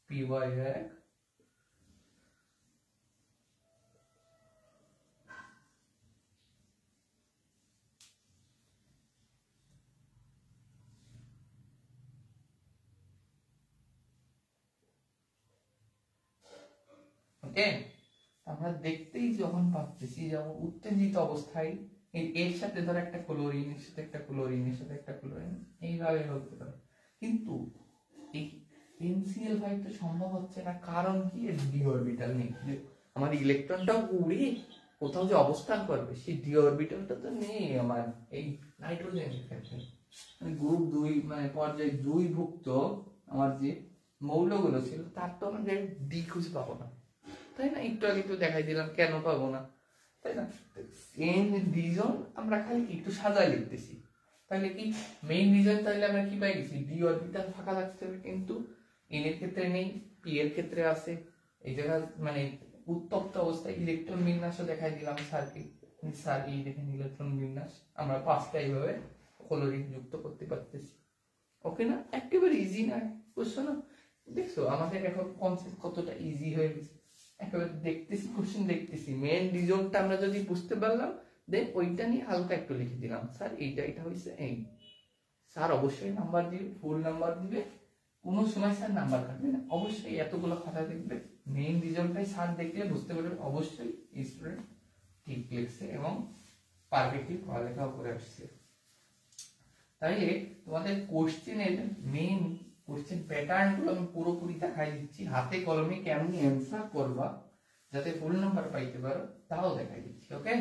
পি ওয়াই 1 ওকে। আমরা দেখতেই যখন পাচ্ছি যেমন উত্তেজিত অবস্থায় এর সাথে ধর একটা ক্লোরিন, এর সাথে একটা ক্লোরিন, এর সাথে একটা ক্লোরিন, এইভাবে হতে পারে। কিন্তু এই NCl5 তো সম্ভব হচ্ছে না, কারণ কি? ডি অরবিটাল নেই। আমাদের ইলেকট্রনটা উড়ে কোথাও যে অবস্থান করবে সেই ডি অরবিটালটা তো নেই আমার এই নাইট্রোজেনের ক্ষেত্রে। গ্রুপ 2 মানে পর্যায় 2 ভুক্ত আমার যে মৌলগুলো ছিল তার তো আমরা ডি খুঁজে পাবো না, তাই না? একটু আগে তো দেখাই দিলাম কেন পাবো না, তাই না? সেম রিজন আমরা খালি একটু সাজায় লিখতেছি। তাহলে কি মেইন রিজন? তাহলে আমরা কি পাই গেছি? ডি অরবিটাল ফাঁকা থাকতে হবে, কিন্তু এন এর ক্ষেত্রে নেই, পি এর ক্ষেত্রে আছে। এই জায়গা মানে উত্তপ্ত অবস্থায় ইলেকট্রন বিন্যাসও দেখাই দিলাম স্যারকে। স্যার এই দেখেন ইলেকট্রন বিন্যাস আমরা 5টা এইভাবে ক্লোরিন যুক্ত করতে পারতেছি। ওকে না? একেবারে ইজি না, বুঝছো না? দেখছো আমাদের এখন কনসেপ্ট কতটা ইজি হয়ে গেছে। একেবারে দেখতেছি, কোশ্চেন দেখতেছি, মেইন রিজনটা আমরা যদি বুঝতে পারলাম, দেন ওইটা নিয়ে হালকা একটু লিখে দিলাম, স্যার এইটা হয়েছে এই। স্যার অবশ্যই নাম্বার দিবে, ফুল নাম্বার দিবে, কোনো সময় স্যার নাম্বার কাটবে না, অবশ্যই এতগুলো খাতা দেখবে। মেইন রিজনটাই স্যার দেখলে বুঝতে পারবে অবশ্যই স্টুডেন্ট ঠিক লিখছে এবং পারফেক্টলি পড়ালেখা করে আসছে। তাইলে তোমাদের কোশ্চেনের মেইন কোশ্চেন প্যাটার্ন গুলো আমি পুরোপুরি দেখাই দিচ্ছি, হাতে কলমে কেমনি অ্যান্সার করবা যাতে ফুল নাম্বার পাইতে পারো তাও দেখাই দিচ্ছি। ওকে,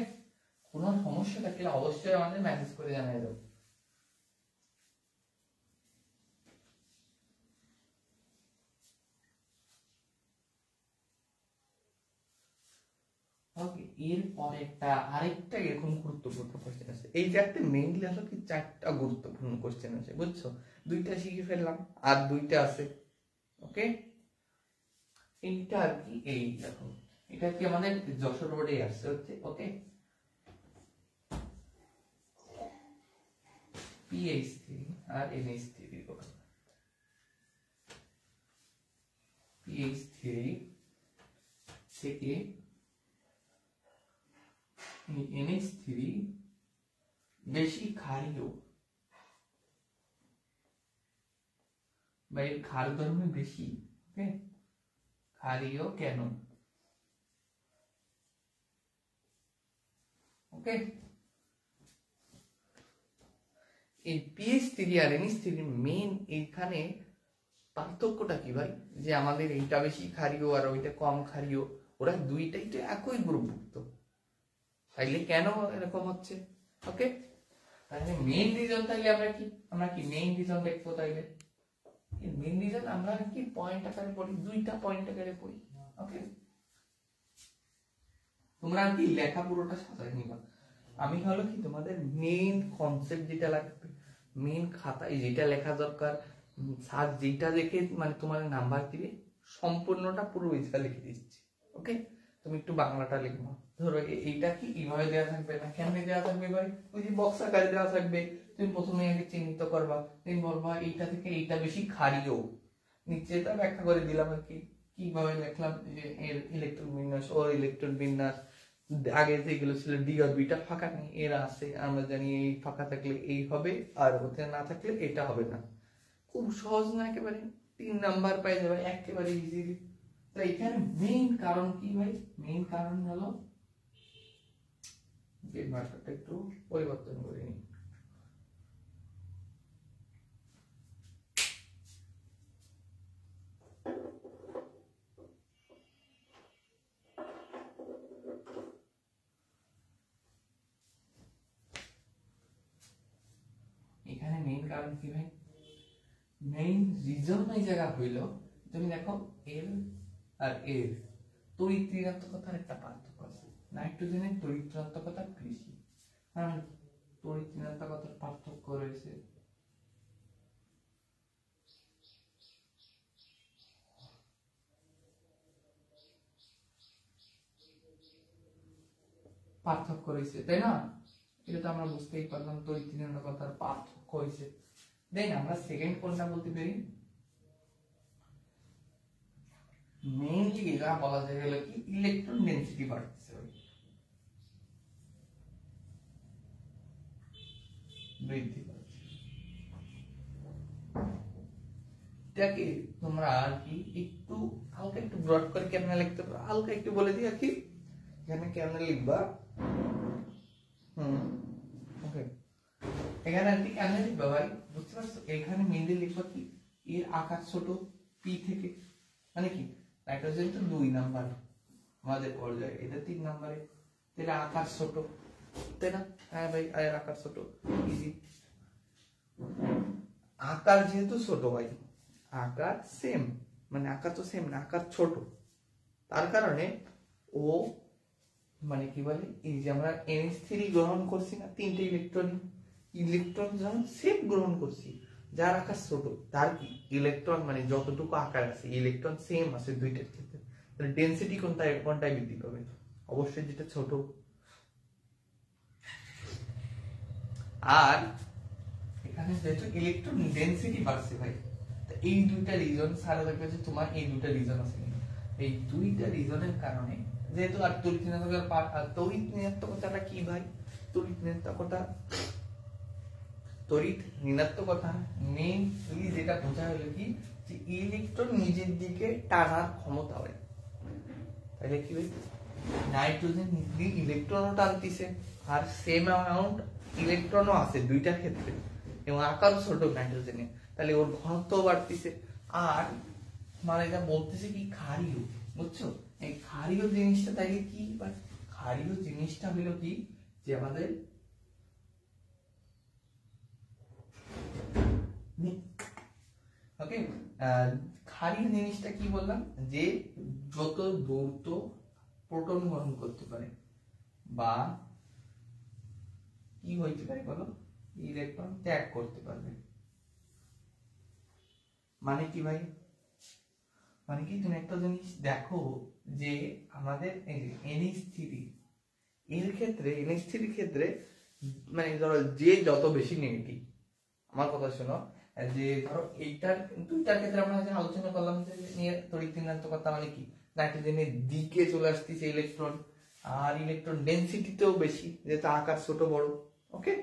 কোনো সমস্যা থাকলে অবশ্যই আমাদের মেসেজ করে জানিয়ে দাও। ওকে, এরপরে আরেকটা এরকম গুরুত্বপূর্ণ কোশ্চেন আছে। এই চারটে মেইনলি আসলে কি 4টা গুরুত্বপূর্ণ কোশ্চেন আছে, বুঝছো? 2টা শিখে ফেললাম আর 2টা আছে। ওকে, এইটা আর কি, এই দেখো এটা কি আমাদের যশোর বোর্ডে আসছে হচ্ছে। ওকে, PH3 আর NH3 PH3 থেকে NH3 বেশি ক্ষারীয় বা এর ক্ষার ধর্ম বেশি। ওকে, ক্ষারীয় কেন? ওকে, এই PH3 আর NH3 মেইন এইখানে পার্থক্যটা কি ভাই? যে আমাদের এইটা বেশি ক্ষারীয় আর ওইটা কম ক্ষারীয়, ওরা দুইটাই তো একই গ্রুপভুক্ত, তাইলে কেন এরকম হচ্ছে? ওকে, তাহলে মেইন রিজন তাইলে আমরা কি মেইন রিজন দেখবো। তাইলে মেইন রিজন আমরা কি পয়েন্ট আকারে পড়ি, 2টা পয়েন্ট আকারে পড়ি। ওকে, তোমরা কি লেখা পুরোটা সাজাই নিবা। আমি হলো কি তোমাদের মেইন কনসেপ্ট যেটা লাগবে, মেইন খাতায় যেটা লেখা দরকার, স্যার যেটা দেখে মানে তোমার নাম্বার দিবে সম্পূর্ণটা পুরো ইজা লিখে দিচ্ছি। ওকে, তুমি একটু বাংলাটা লিখবা। ধরো এইটা কি এইভাবে দেওয়া থাকবে না, কেমনে দেওয়া থাকবে ভাই? ওই যে বক্স আকারে দেওয়া থাকবে, তুমি প্রথমে আগে চিহ্নিত করবা, তুমি বলবা এইটা থেকে এইটা বেশি ক্ষারীয়, নিচেটা ব্যাখ্যা করে দিলাম আর কি, কিভাবে লিখলাম যে এর ইলেকট্রন বিন্যাস ও ইলেকট্রন বিন্যাস। আগে যেগুলো ছিল ডি অরবিটাল ফাঁকা নেই, এরা আছে, আমরা জানি এই ফাঁকা থাকলে এই হবে আর ওতে না থাকলে এটা হবে না। খুব সহজ না একেবারে, 3 নাম্বার পাই যাবে একেবারে ইজিলি। তো এখানে মেইন কারণ কি ভাই? মেইন কারণ হলো যে মার্কারটা একটু পরিবর্তন করে নিই। এখানে মেইন কারণ কি ভাই? মেইন রিজন এই জায়গা হইল, তুমি দেখো এল আর এর তড়িৎ ঋণাত্মকতার একটা পার্থক্য আছে। নাইট্রোজেনের তড়িৎ ঋণাত্মকতা বেশি, কারণ তড়িৎ ঋণাত্মকতার পার্থক্য রয়েছে। পার্থক্য রয়েছে, তাই না? এটা তো আমরা বুঝতেই পারলাম, তড়িৎ ঋণাত্মকতার পার্থক্য হয়েছে। দেন আমরা সেকেন্ড কোনটা বলতে পারি? মেইনলি এটা বলা যায় হলো কি ইলেকট্রন ডেনসিটি বাড়ছে, বৃদ্ধি পাচ্ছে। এটাকে তোমরা আর কি একটু হালকা একটু ব্রড করে কেমনে লিখতে পারো হালকা একটু বলে দিই আর কি। এখানে কেমনে লিখবা ওকে এখানে আর কি কেমনে লিখবা ভাই বুঝতে পারছো এখানে মেইনলি লিখবা কি এর আকার ছোট পি থেকে মানে কি নাইট্রোজেন তো 2 নাম্বার আমাদের পর্যায়ে এটা 3 নম্বরে তাহলে আকার ছোট তাই না হ্যাঁ ভাই এর আকার ছোট ইজি আকার যেহেতু ছোট ভাই আকার সেম মানে আকার তো সেম না আকার ছোট তার কারণে ও মানে কি বলে এই যে আমরা NH3 গ্রহণ করছি না তিনটে ইলেকট্রন যখন সেম গ্রহণ করছি যার আকার ছোট তার কি ইলেকট্রন মানে যতটুকু আকার আছে ইলেকট্রন সেম আছে দুইটার ক্ষেত্রে তাহলে ডেনসিটি কোনটায় বৃদ্ধি পাবে অবশ্যই যেটা ছোট আর এখানে যেহেতু ইলেকট্রন ডেনসিটি বাড়ছে ভাই এই দুইটা রিজন সারা দেখবে যে তোমার এই দুইটা রিজন আছে এই দুইটা রিজনের কারণে যেহেতু আর তড়িৎ ঋণাত্মকের পার্ট আর তড়িৎ ঋণাত্মকতাটা কি ভাই তড়িৎ ঋণাত্মকতা মেইনলি যেটা বোঝা হলো কি যে ইলেকট্রন নিজের দিকে টানার ক্ষমতা হয় তাহলে কি ভাই নাইট্রোজেন ইলেকট্রনও টানতিছে আর সেম অ্যামাউন্ট ইলেকট্রনও আছে দুইটার ক্ষেত্রে এবং আকারও ছোট নাইট্রোজেনে তাহলে ওর ঘনত্ব বাড়তিছে আর মানে এটা বলতেছে কি ক্ষারীয় বুঝছো এই ক্ষারীয় জিনিসটা তাইলে কি ক্ষারীয় জিনিসটা হলো কি যে আমাদের ওকে ক্ষারীয় জিনিসটা কি বললাম যে যত দ্রুত প্রোটন গ্রহণ করতে পারে বা কি হইতে পারে বলো ইলেকট্রন ত্যাগ করতে পারবে মানে কি ভাই মানে কি তুমি একটা জিনিস দেখো যে আমাদের NH3 এর ক্ষেত্রে NH3 ক্ষেত্রে মানে ধরো যে যত বেশি নেগেটিভ আমার কথা শোনো যে ধরো এইটার দুইটার ক্ষেত্রে আমরা যে আলোচনা করলাম যে নিয়ে তড়িৎ ঋণাত্মকতা মানে কি নাইট্রোজেনের দিকে চলে আসতেছে ইলেকট্রন আর ইলেকট্রন ডেনসিটিতেও বেশি যেটা আকার ছোট বড় ওকে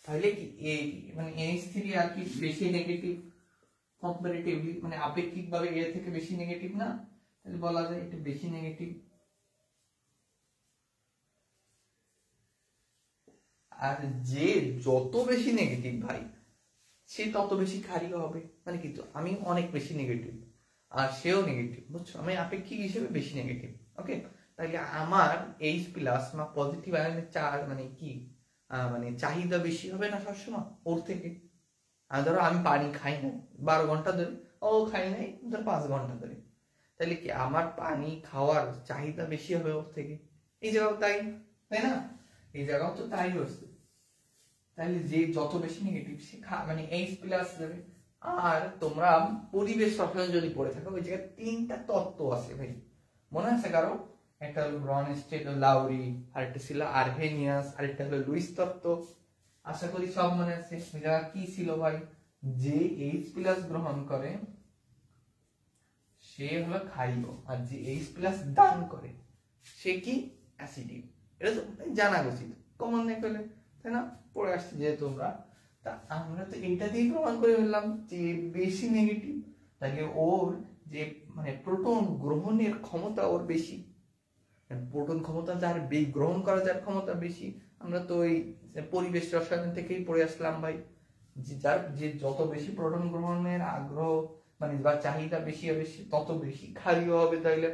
তাহলে কি এই মানে NH3 আর কি বেশি নেগেটিভ কম্পারেটিভলি মানে আপেক্ষিকভাবে এর থেকে বেশি নেগেটিভ না তাহলে বলা যায় এটা বেশি নেগেটিভ আর যে যত বেশি নেগেটিভ ভাই সে তত বেশি ক্ষারীয় হবে মানে কিন্তু আমি অনেক বেশি নেগেটিভ আর সেও নেগেটিভ বুঝছো আমি আপেক্ষিক হিসেবে বেশি নেগেটিভ ওকে তাহলে আমার H+ বা পজিটিভ আয়নের চার মানে কি মানে চাহিদা বেশি হবে না সবসময় ওর থেকে আর ধরো আমি পানি খাই না 12 ঘন্টা ধরে ও খাই নাই ধর 5 ঘন্টা ধরে তাহলে কি আমার পানি খাওয়ার চাহিদা বেশি হবে ওর থেকে এই জায়গাও তাই না এই জায়গাও তো তাই হচ্ছে তাহলে যে যত বেশি নেগেটিভ সে মানে H+ যাবে আর তোমরা পরিবেশ রসায়ন যদি পড়ে থাকো ওই জায়গায় 3টা তত্ত্ব আছে ভাই মনে আছে কারো একটা হলো ব্রনস্টেড লাউরি আরেকটা ছিল আরহেনিয়াস আরেকটা হলো লুইস তত্ত্ব আশা করি সব মনে আছে ওই জায়গা কি ছিল ভাই যে H+ গ্রহণ করে সে হলো ক্ষারীয় আর যে H+ দান করে সে কি অ্যাসিডিক এটা তো জানা উচিত কমন না করলে তাই না পড়ে আসছে যে তোমরা তা আমরা তো এইটা দিয়ে প্রমাণ করে ফেললাম যে বেশি নেগেটিভ তাহলে ওর যে মানে প্রোটন গ্রহণের ক্ষমতা ওর বেশি প্রোটন ক্ষমতা যার গ্রহণ করা যার ক্ষমতা বেশি আমরা তো ওই পরিবেশ রসায়ন থেকেই পড়ে আসলাম ভাই যার যে যত বেশি প্রোটন গ্রহণের আগ্রহ মানে বা চাহিদা বেশি হবে তত বেশি ক্ষারীয় হবে তাইলে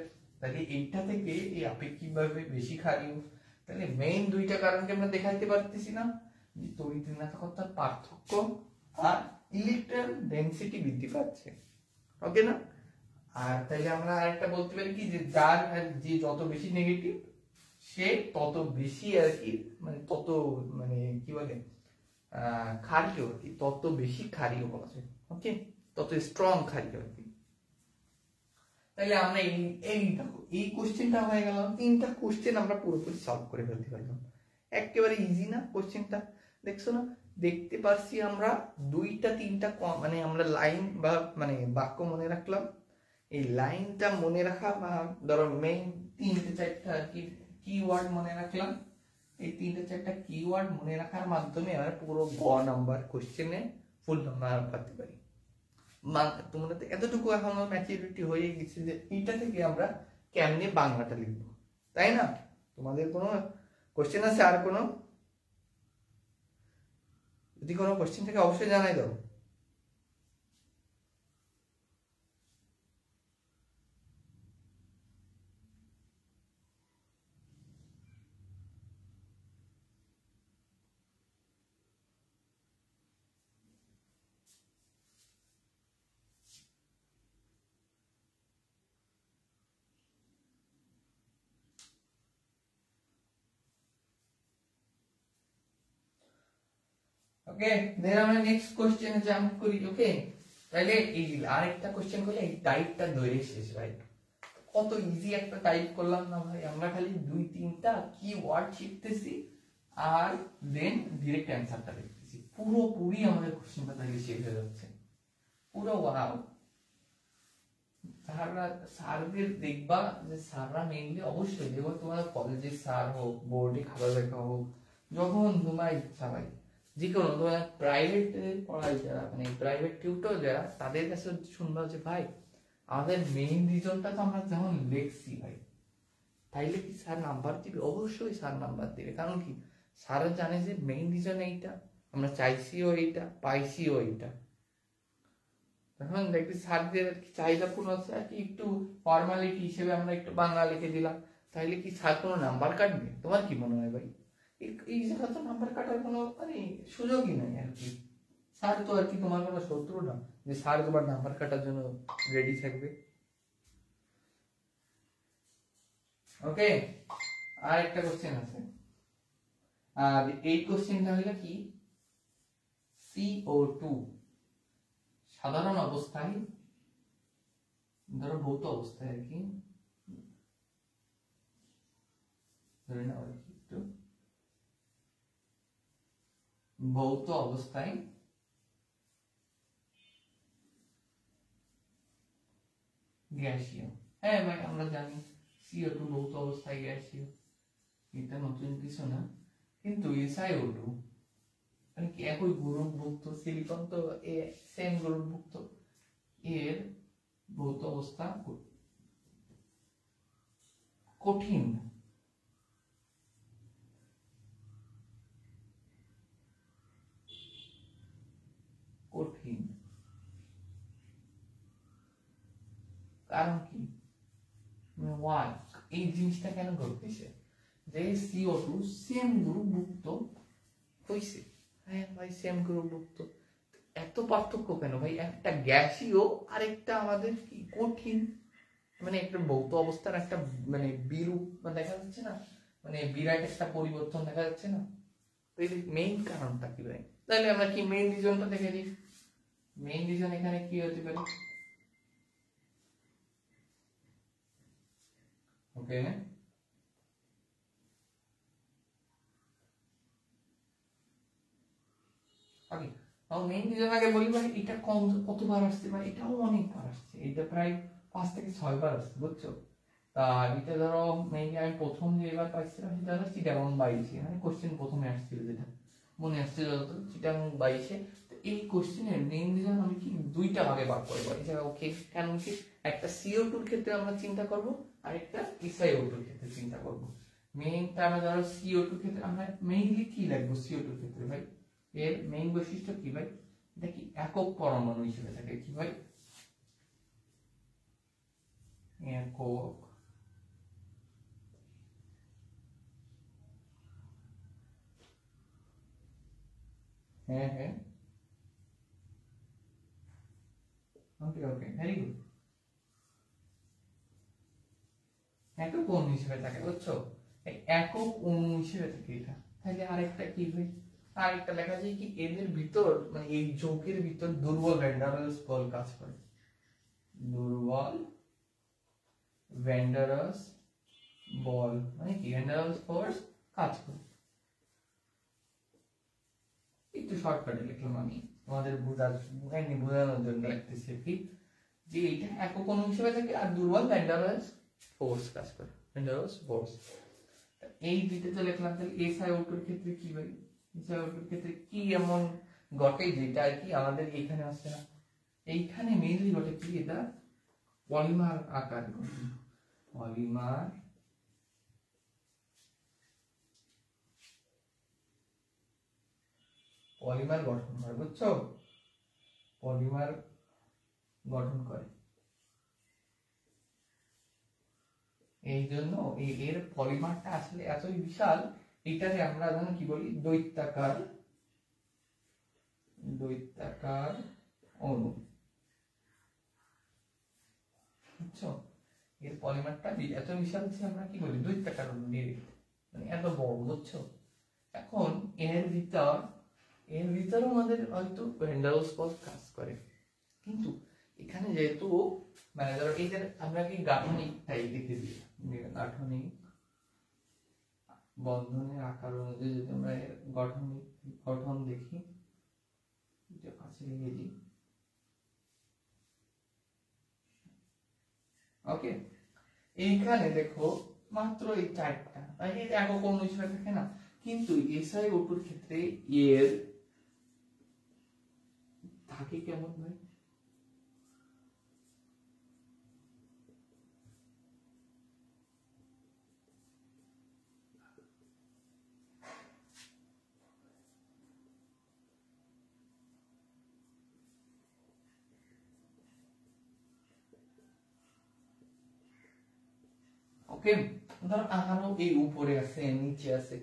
এইটা থেকে এই আপেক্ষিকভাবে বেশি ক্ষারীয় তাহলে মেইন দুইটা কারণকে আমরা দেখাইতে পারতেছি না যে তড়িৎ ঋণাত্মকতার পার্থক্য আর ইলেকট্রন ডেনসিটি বৃদ্ধি পাচ্ছে ওকে না আর তাইলে আমরা আরেকটা বলতে পারি কি যে যার যে যত বেশি নেগেটিভ সে তত বেশি আর কি মানে তত মানে কি বলে ক্ষারীয় আর কি তত বেশি ক্ষারীয় বলা যায় ওকে তত স্ট্রং ক্ষারীয় আর কি তাহলে আমরা এই দেখো এই কোশ্চেনটা হয়ে গেল 3টা কোশ্চেন আমরা পুরোপুরি সলভ করে ফেলতে পারলাম একেবারে ইজি না কোশ্চেনটা দেখছো না দেখতে পারছি আমরা 2টা 3টা মানে আমরা লাইন বা মানে বাক্য মনে রাখলাম এই লাইনটা মনে রাখা বা ধরো মেইন 3টে 4টা কি কিওয়ার্ড মনে রাখলাম এই 3টে 4টা কিওয়ার্ড মনে রাখার মাধ্যমে আমরা পুরো গ নাম্বার কোশ্চেনে ফুল নাম্বার পাতে পারি তোমরা তো এতটুকু এখন ম্যাচুরিটি হয়ে গেছে যে এইটা থেকে আমরা কেমনে বাংলাটা লিখবো তাই না তোমাদের কোনো কোশ্চেন আছে আর কোনো? যদি কোনো কোশ্চেন থাকে অবশ্যই জানাই দাও। ওকে, দেন আমরা নেক্সট কোশ্চেনে জাম্প করি। ওকে, তাহলে এই আরেকটা কোশ্চেন করলে এই টাইপটা ধরে শেষ ভাই। কত ইজি একটা টাইপ করলাম না ভাই, আমরা খালি 2-3টা কিওয়ার্ড শিখতেছি আর দেন ডাইরেক্ট অ্যানসারটা লিখতেছি। পুরোপুরি আমাদের কোশ্চেনটা তাহলে শেষ হয়ে যাচ্ছে পুরো। ওয়াও, স্যারদের দেখবা যে স্যাররা মেইনলি অবশ্যই দেখো, তোমার কলেজের স্যার হোক, বোর্ডে খাবার লেখা হোক, যখন তোমার ইচ্ছা ভাই, যে কোনো তোমার প্রাইভেট পড়াই যারা, মানে প্রাইভেট টিউটর যারা, তাদের কাছে শুনবা যে ভাই আমাদের মেইন রিজনটা তো আমরা যেমন লিখছি ভাই, তাইলে কি স্যার নাম্বার দিবে? অবশ্যই স্যার নাম্বার দিবে। কারণ কি, স্যার জানে যে মেইন রিজন এইটা, আমরা চাইছিও এইটা, পাইছিও এইটা। তখন দেখবি স্যারদের চাহিদা পূর্ণ হচ্ছে আর কি, একটু ফর্মালিটি হিসেবে আমরা একটু বাংলা লিখে দিলাম, তাইলে কি স্যার কোনো নাম্বার কাটবে? তোমার কি মনে হয় ভাই? এই জায়গা তো নাম্বার কাটার কোনো মানে সুযোগই নাই আর কি। স্যার তো আর কি তোমার কোনো শত্রু না যে স্যার তোমার নাম্বার কাটার জন্য রেডি থাকবে। ওকে, আর একটা কোশ্চেন আছে, আর এই কোশ্চেনটা হলো কি, CO2 সাধারণ অবস্থায়, ধরো ভৌত অবস্থায় আর কি, ধরে নাও আর কি একটু, ভৌত অবস্থায় গ্যাসীয়। হ্যাঁ ভাই, আমরা জানি CO2 ভৌত অবস্থায় গ্যাসীয়, এটা নতুন কিছু না। কিন্তু SiO2 মানে কি একই গ্রুপভুক্ত, সিলিকন তো সেম গ্রুপভুক্ত, এর ভৌত অবস্থা কঠিন। কঠিন কারণ কি, ওয়াই এই জিনিসটা কেন ঘটতেছে, যে CO2 সেম গ্রুপভুক্ত হইছে। হ্যাঁ ভাই, সেম গ্রুপভুক্ত, এত পার্থক্য কেন ভাই? একটা গ্যাসীয় আর একটা আমাদের কি কঠিন, মানে একটা ভৌত অবস্থার একটা মানে বিরূপ দেখা যাচ্ছে না, মানে বিরাট একটা পরিবর্তন দেখা যাচ্ছে না। তো এই মেইন কারণটা কি ভাই? তাহলে আমরা কি মেইন রিজনটা দেখে দিই। মেইন রিজন এখানে কি হতে পারে? ওকে, ওকে, তাও মেইন রিজন আগে বলি ভাই, এটা কম কতবার আসছে ভাই? এটাও অনেকবার আসছে, এটা প্রায় 5 থেকে 6 বার আসছে, বুঝছো? তা এটা ধরো মেইনলি আমি প্রথম যে এবার পাইছিলাম সেটা হলো চিটাগং 22, মানে কোশ্চেন প্রথমে আসছিল যেটা মনে আসছিল যত, চিটাগং 22। তো এই কোশ্চেনের মেইন রিজন আমি কি দুইটা ভাগে ভাগ করবো এই জায়গা। ওকে, কেন কি, একটা CO2 এর ক্ষেত্রে আমরা চিন্তা করব আর একটা SiO2 এর ক্ষেত্রে চিন্তা করব। মেইনটা আমরা ধরো CO2 এর ক্ষেত্রে আমরা মেইনলি কি লিখবো? CO2 এর ক্ষেত্রে ভাই এর মেইন বৈশিষ্ট্য কি ভাই? এটা কি একক পরমাণু হিসেবে থাকে, কি ভাই? একক। হ্যাঁ হ্যাঁ, ওকে ওকে, ভেরি গুড। একক অণু হিসেবে থাকে, বুঝছো? একক অণু হিসেবে থাকে এটা। তাহলে আরেকটা কি ভাই? আরেকটা লেখা যায় কি, এদের ভিতর মানে এই যৌগের ভিতর দুর্বল ভ্যান্ডারওয়ালস বল কাজ করে। দুর্বল ভ্যান্ডারওয়ালস বল মানে কি, ভ্যান্ডারওয়ালস ফোর্স কাজ করে। একটু শর্টকাটে লিখলাম আমি, তোমাদের বোঝানোর জন্য লিখতেছি কি, যে এটা একক অণু হিসেবে থাকে আর দুর্বল ভ্যান্ডারওয়ালস ফোর্স কাজ করে, ভ্যান্ডারওয়ালস ফোর্স। এই দুইটাতে লিখলাম। তাহলে SiO2 এর ক্ষেত্রে কি ভাই? SiO2 এর ক্ষেত্রে কি এমন ঘটে যেটা আর কি আমাদের এখানে আসছে না? এইখানে মেইনলি ঘটে কি, এটা পলিমার আকার, পলিমার পলিমার গঠন করে, বুঝছো? পলিমার গঠন করে। এই জন্য এর পলিমারটা আসলে এতই বিশাল, এটাকে আমরা জানো কি বলি, দৈত্যাকার অণু, বুঝছো? এর পলিমারটা এত বিশাল যে আমরা কি বলি, দৈত্যাকার অণু, মানে এত বড়, বুঝছো? এখন এর ভিতর আমাদের হয়তো ভ্যান ডার ওয়ালস কাজ করে, কিন্তু এখানে যেহেতু মানে ধরো এই যে আমরা কি গাঠনিকটাই দেখে দিই, গাঠনিক বন্ধনের আকার অনুযায়ী যদি আমরা গঠন দেখি, এটা কাছে লিখে দিই। ওকে, এইখানে দেখো মাত্র এই চারটা, এই একক অণু হিসেবে থাকে না, কিন্তু SiO2 এর ক্ষেত্রে এর থাকে কেমন ভাই? ওকে, ধর আরো এই উপরে আছে, নিচে আছে,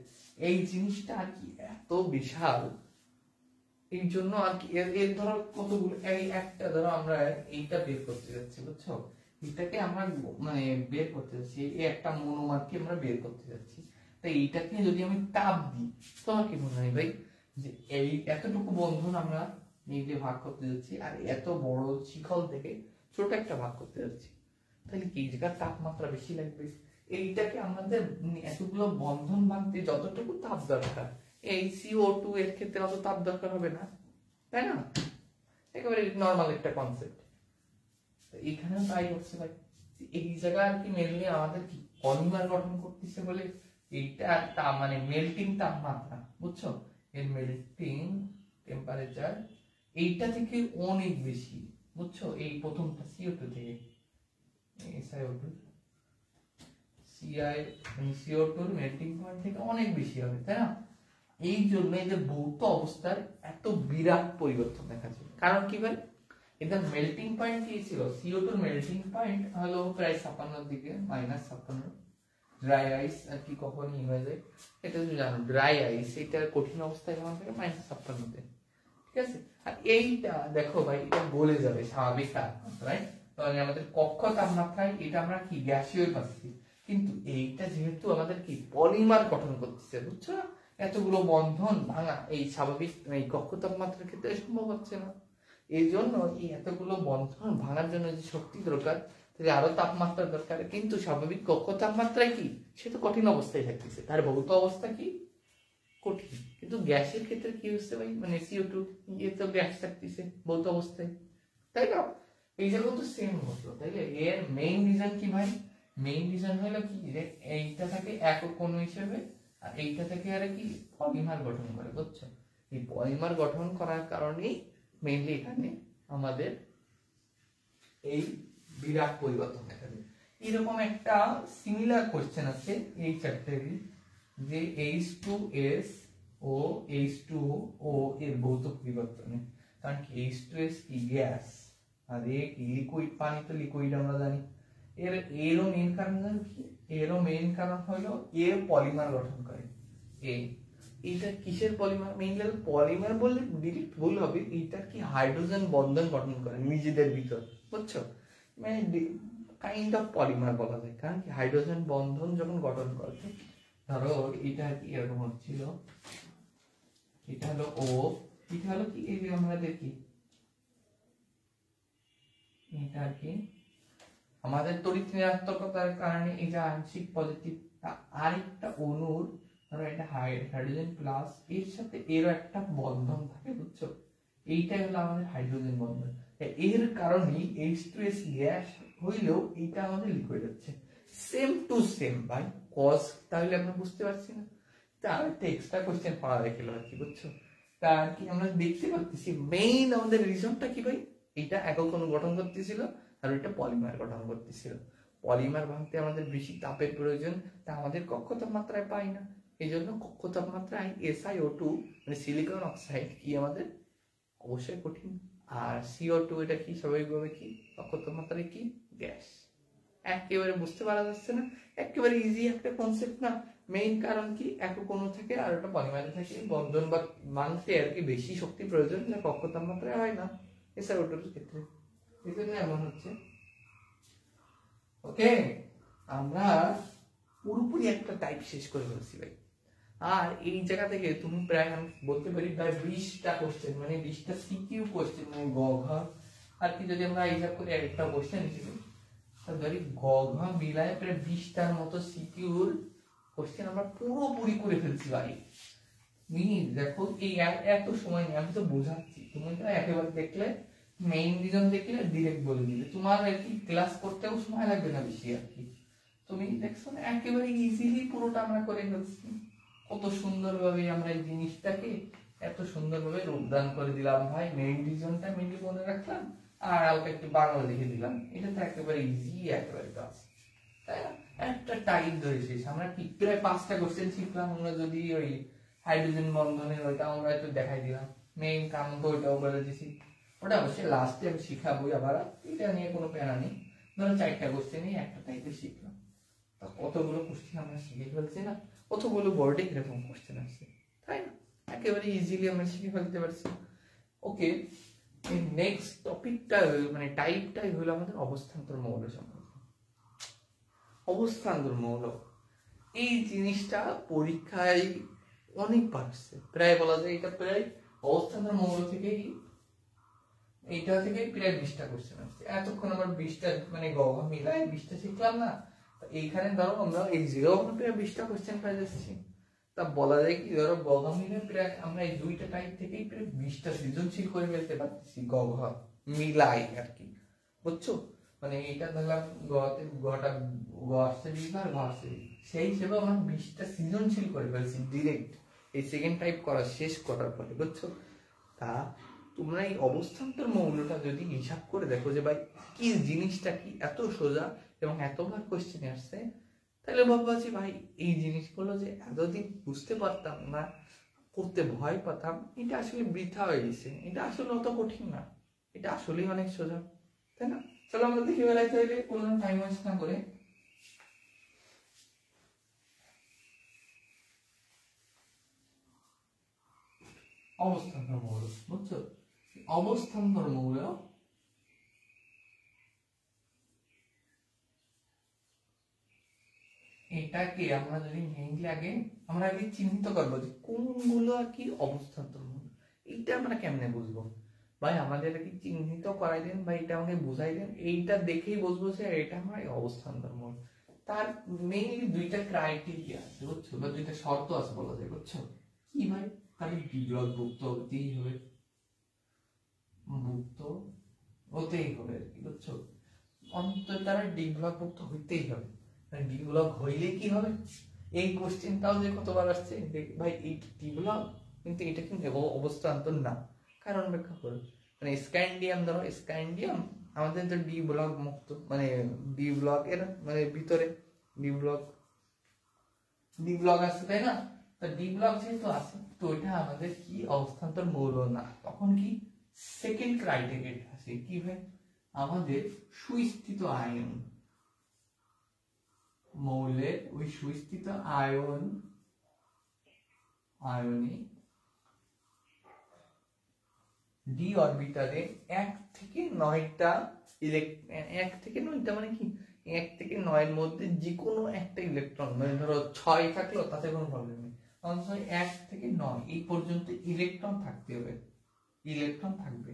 এই জিনিসটা আর কি এত বিশাল, এই জন্য আর কি এর ধরো কতগুলো, এই একটা ধরো আমরা এইটা বের করতে যাচ্ছি, বুঝছো? এটাকে আমরা মানে বের করতে যাচ্ছি, এই একটা মনোমারকে আমরা বের করতে যাচ্ছি, তাই এইটাকে যদি আমি তাপ দিই, তোমার কি মনে হয় ভাই যে এই এতটুকু বন্ধন আমরা নিজে ভাগ করতে যাচ্ছি, আর এত বড় শিখল থেকে ছোট একটা ভাগ করতে যাচ্ছি, তাহলে কি জায়গার তাপমাত্রা বেশি লাগবে? এইটাকে আমাদের এতগুলো বন্ধন ভাঙতে যতটুকু তাপ দরকার, এই CO2 এর ক্ষেত্রে অত তাপ দরকার হবে না, তাই না? একেবারে নরমাল একটা কনসেপ্ট। এখানেও তাই হচ্ছে ভাই, এই জায়গায় আর কি মেনলি আমাদের কি পলিমার গঠন করতেছে বলে এইটা মানে মেল্টিং তাপমাত্রা, বুঝছো? এর মেল্টিং টেম্পারেচার এইটা থেকে অনেক বেশি, বুঝছো? এই প্রথমটা CO2 থেকে SiO2 CO2 এর মেল্টিং পয়েন্ট থেকে অনেক বেশি হবে, তাই না? এই জন্য এই যে ভৌত অবস্থার এত বিরাট পরিবর্তন দেখা যায়। কারণ কি ভাই, এদের মেল্টিং পয়েন্ট কি ছিল? CO2 এর মেল্টিং পয়েন্ট হলো প্রায় 56 দিকে, -56। ড্রাই আইস আর কি কখন হয়ে যায় এটা তুমি জানো, ড্রাই আইস এটার কঠিন অবস্থায় যখন থাকে -56 তে, ঠিক আছে? আর এইটা দেখো ভাই, এটা গলে যাবে স্বাভাবিক তাপমাত্রায়, তাহলে আমাদের কক্ষ তাপমাত্রায় এটা আমরা কি গ্যাসীয় পাচ্ছি, কিন্তু এইটা যেহেতু আমাদের কি পলিমার গঠন করতেছে, বুঝছো? এতগুলো বন্ধন ভাঙা এই স্বাভাবিক এই কক্ষ তাপমাত্রার ক্ষেত্রে সম্ভব হচ্ছে না। এই জন্য এই এতগুলো বন্ধন ভাঙার জন্য যে শক্তি দরকার, তাহলে আরো তাপমাত্রা দরকার, কিন্তু স্বাভাবিক কক্ষ তাপমাত্রায় কি সে তো কঠিন অবস্থায় থাকতেছে, তার ভৌত অবস্থা কি কঠিন, কিন্তু গ্যাসের ক্ষেত্রে কি হচ্ছে ভাই, মানে CO2 এ তো গ্যাস থাকতেছে ভৌত অবস্থায়, তাই না? এই জায়গাও তো সেম হতো, তাইলে এর মেইন রিজন কি ভাই? মেইন রিজন হলো কি যে এইটা থেকে একক অণু হিসেবে, আর এইটা থেকে আর কি পলিমার গঠন করে, বুঝছো? এই পলিমার গঠন করার কারণেই মেইনলি এখানে আমাদের এই বিরাট পরিবর্তন দেখা যায়। এরকম একটা সিমিলার কোশ্চেন আছে এই চ্যাপ্টারে, যে H2S ও H2O এর ভৌত পরিবর্তনে, কারণ কি H2S কি গ্যাস, আর লিকুইড, পানি তো লিকুইড আমরা জানি। এরও মেইন কারণ জানো কি? এরও মেইন কারণ হলো এ পলিমার গঠন করে। এইটা কিসের পলিমার? মেইনলি পলিমার বললে ডিরেক্ট ভুল হবে, এইটা কি হাইড্রোজেন বন্ধন গঠন করে নিজেদের ভিতর, বুঝছো? মানে কাইন্ড অফ পলিমার বলা যায়, কারণ কি হাইড্রোজেন বন্ধন যখন গঠন করে, ধরো এটা কি এরকম হচ্ছিল, এটা হলো O, এটা হলো কি এই যে আমরা দেখি এটা কি আমাদের তড়িৎ ঋণাত্মকতার কারণে এটা আংশিক পজিটিভ, আরেকটা অণুর ধরো এটা হাইড্রোজেন প্লাস এর সাথে এরও একটা বন্ধন থাকে, বুঝছো? এইটাই হলো আমাদের হাইড্রোজেন বন্ধন, এর কারণেই H2S গ্যাস হইলেও এইটা আমাদের লিকুইড হচ্ছে, সেম টু সেম ভাই কজ। তাহলে আমরা বুঝতে পারছি না, তার একটা এক্সট্রা কোশ্চেন পড়া রেখেলো আর কি, বুঝছো? তার কি আমরা দেখতে পাচ্ছি মেইন আমাদের রিজনটা কি ভাই, এটা একক অণু গঠন করতেছিল আর এটা পলিমার গঠন করতেছিল। পলিমার ভাঙতে আমাদের বেশি তাপের প্রয়োজন, তা আমাদের কক্ষ তাপমাত্রায় পাই না, এই জন্য কক্ষ তাপমাত্রায় SiO2 মানে সিলিকন অক্সাইড কি আমাদের অবশ্যই কঠিন, আর CO2 এটা কি স্বাভাবিকভাবে কি কক্ষ তাপমাত্রায় কি গ্যাস। একেবারে বুঝতে পারা যাচ্ছে না, একেবারে ইজি একটা কনসেপ্ট না। মেইন কারণ কি একক অণু থেকে আর একটা পলিমারে থাকে বন্ধন বা মানতে আর কি বেশি শক্তি প্রয়োজন, যা কক্ষ তাপমাত্রায় হয় না SiO2 এর ক্ষেত্রে, এই জন্য এমন হচ্ছে। ওকে, আমরা পুরোপুরি একটা টাইপ শেষ করে ফেলছি ভাই। আর এই জায়গা থেকে তুমি প্রায় আমি বলতে পারি প্রায় 20টা কোশ্চেন, মানে 20টা সিকিউ কোশ্চেন, মানে গ ঘ আর কি যদি আমরা হিসাব করে একটা কোশ্চেন হিসেবে ধরি গ ঘ মিলায় প্রায় 20টার মতো সিকিউর কোশ্চেন আমরা পুরোপুরি করে ফেলছি ভাই। তুমি দেখো এই এত সময় নেই, আমি তো বোঝাচ্ছি, তুমি তো একেবারে দেখলে মেইন রিজন দেখলে ডিরেক্ট বলে দিলে, তোমার আর কি ক্লাস করতেও সময় লাগবে না বেশি আর কি। তুমি দেখছো না একেবারে ইজিলি পুরোটা আমরা করে ফেলছি, কত সুন্দরভাবে আমরা এই জিনিসটাকে এত সুন্দরভাবে রূপদান করে দিলাম ভাই। মেইন রিজনটা মেনলি মনে রাখলাম আর হালকা একটু বাংলা লিখে দিলাম, এটা তো একেবারে ইজি একেবারে কাজ, তাই না? একটা টাইপ ধরে শেষ। আমরা কি প্রায় 5টা কোশ্চেন শিখলাম, আমরা যদি ওই হাইড্রোজেন বন্ধনের ওইটা আমরা একটু দেখাই দিলাম, মেইন কারণ তো ওইটাও বলে দিছি, ওটা অবশ্যই লাস্টে আমি শিখাবোই আবার, এটা নিয়ে কোনো প্যারা নেই। ধরো 4টা কোশ্চেনই একটা টাইপে শিখলাম, তা কতগুলো কোশ্চেন আমরা শিখে ফেলছি না, কতগুলো বোর্ডে এরকম কোশ্চেন আসছে, তাই না? একেবারে ইজিলি আমরা শিখে ফেলতে পারছি। ওকে, এই নেক্সট টপিকটা মানে টাইপটাই হলো আমাদের অবস্থান্তর মৌল সম্পর্কে। অবস্থান্তর মৌল এই জিনিসটা পরীক্ষায় অনেকবার আসছে, প্রায় বলা যায় এটা প্রায় অবস্থান্তর মৌল থেকেই এইটা থেকে প্রায় 20টা কোশ্চেন আসছে। এতক্ষণ আমার 20টা মানে গ ঘ মিলায় 20টা শিখলাম না, এইখানে ধরো আমরা এই জিরো প্রায় 20টা কোশ্চেন পাই যাচ্ছি। তা বলা যায় কি ধরো গ ঘ মিলে প্রায় আমরা এই দুইটা টাইপ থেকেই প্রায় 20টা সৃজনশীল করে ফেলতে পারতেছি, গ ঘ মিলাই আর কি, বুঝছো? মানে এইটা ধরলাম গটা গ আসছে 20 আর ঘ আসছে 20, সেই হিসেবে আমরা 20টা সৃজনশীল করে ফেলছি ডিরেক্ট এই সেকেন্ড টাইপ করা শেষ করার পরে, বুঝছো? তা তোমরা এই অবস্থান্তর মৌলটা যদি হিসাব করে দেখো যে ভাই কি জিনিসটা কি এত সোজা এবং এতবার কোশ্চেনে আসছে, তাহলে ভাববা যে ভাই এই জিনিসগুলো যে এতদিন বুঝতে পারতাম না, করতে ভয় পেতাম, এটা আসলে বৃথা হয়ে গেছে, এটা আসলে অত কঠিন না, এটা আসলেই অনেক সোজা, তাই না? চলো আমরা দেখে বেলায় চাইলে কোনো টাইম ওয়েস্ট না করে অবস্থান্তর মৌল, বুঝছো? অবস্থান্তর মৌল এটাকে আমরা যদি মেইনলি আগে আমরা আগে চিহ্নিত করবো যে কোনগুলো আর কি অবস্থান্তর মৌল, এইটা আমরা কেমনে বুঝবো ভাই? আমাদের কি চিহ্নিত করাই দেন ভাই, এটা আমাকে বুঝাই দেন, এইটা দেখেই বুঝবো যে এটা আমার অবস্থান্তর মৌল। তার মেইনলি দুইটা ক্রাইটেরিয়া আছে, বুঝছো? বা দুইটা শর্ত আছে বলা যায়, বুঝছো? কি ভাই? তাহলে বিব্লক ভুক্ত হতেই হবে, ভুক্ত হতেই হবে আর কি, বুঝছো? অন্তত তারা ডি ব্লক ভুক্ত হইতেই হবে। ডি ব্লক হইলে কি হবে? এই কোশ্চেনটাও যে কতবার আসছে ভাই, এই ডি ব্লক কিন্তু এটা কিন্তু অবস্থান্তর না, কারণ ব্যাখ্যা করো। মানে স্ক্যান্ডিয়াম ধরো, স্ক্যান্ডিয়াম আমাদের তো ডি ব্লক মুক্ত, মানে ডি ব্লক এর মানে ভিতরে ডি ব্লক আছে, তাই না? তো ডি ব্লক যেহেতু আছে, তো এটা আমাদের কি অবস্থান্তর মৌল না। তখন কি সেকেন্ড ক্রাইটেরিয়া আছে কি ভাই? আমাদের সুস্থিত আয়ন, মৌলের ওই সুস্থিত আয়নে ডি অরবিটালে 1 থেকে 9টা ইলেকট্রন, 1 থেকে 9টা মানে কি 1 থেকে 9 এর মধ্যে যে কোনো একটা ইলেকট্রন, মানে ধরো 6 থাকলো তাতে কোনো প্রবলেম নেই, অন্তত 1 থেকে 9 এই পর্যন্ত ইলেকট্রন থাকতে হবে, ইলেকট্রন থাকবে।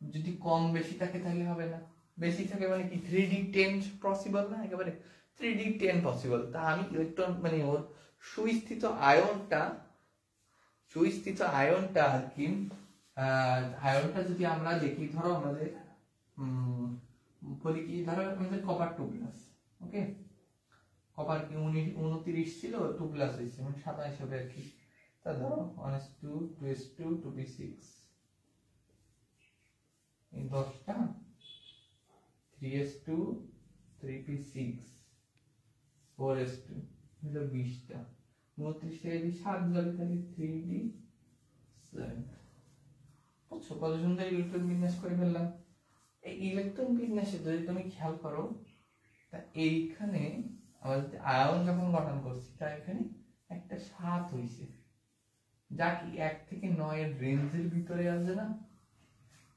যদি কম বেশি থাকে তাহলে হবে না, বেশি থাকে মানে কি 3d10 পসিবল না, একেবারে 3d10 পসিবল। তা আমি ইলেকট্রন মানে ওর সুস্থিত আয়নটা আর কি, আয়নটা যদি আমরা দেখি, ধরো আমাদের বলি কি, ধরো আমাদের কপার 2+, ওকে, কপার কি 29 ছিল, 2+ হয়েছে মানে 27 হবে আর কি। তা ধরো 1s2 2s2 2p6 এই 10টা, 3s2 3p6 4s2 হলো 20টা, 32 থেকে যদি 7 যাবে তাহলে 3d7। বুঝছো কত সুন্দর ইলেকট্রন বিন্যাস করে ফেললাম। এই ইলেকট্রন বিন্যাসে যদি তুমি খেয়াল করো, তা এইখানে আমাদের আয়ন যখন গঠন করছি তা এখানে একটা 7 হইছে, যা কি 1 থেকে 9 এর রেঞ্জের ভিতরে আছে না?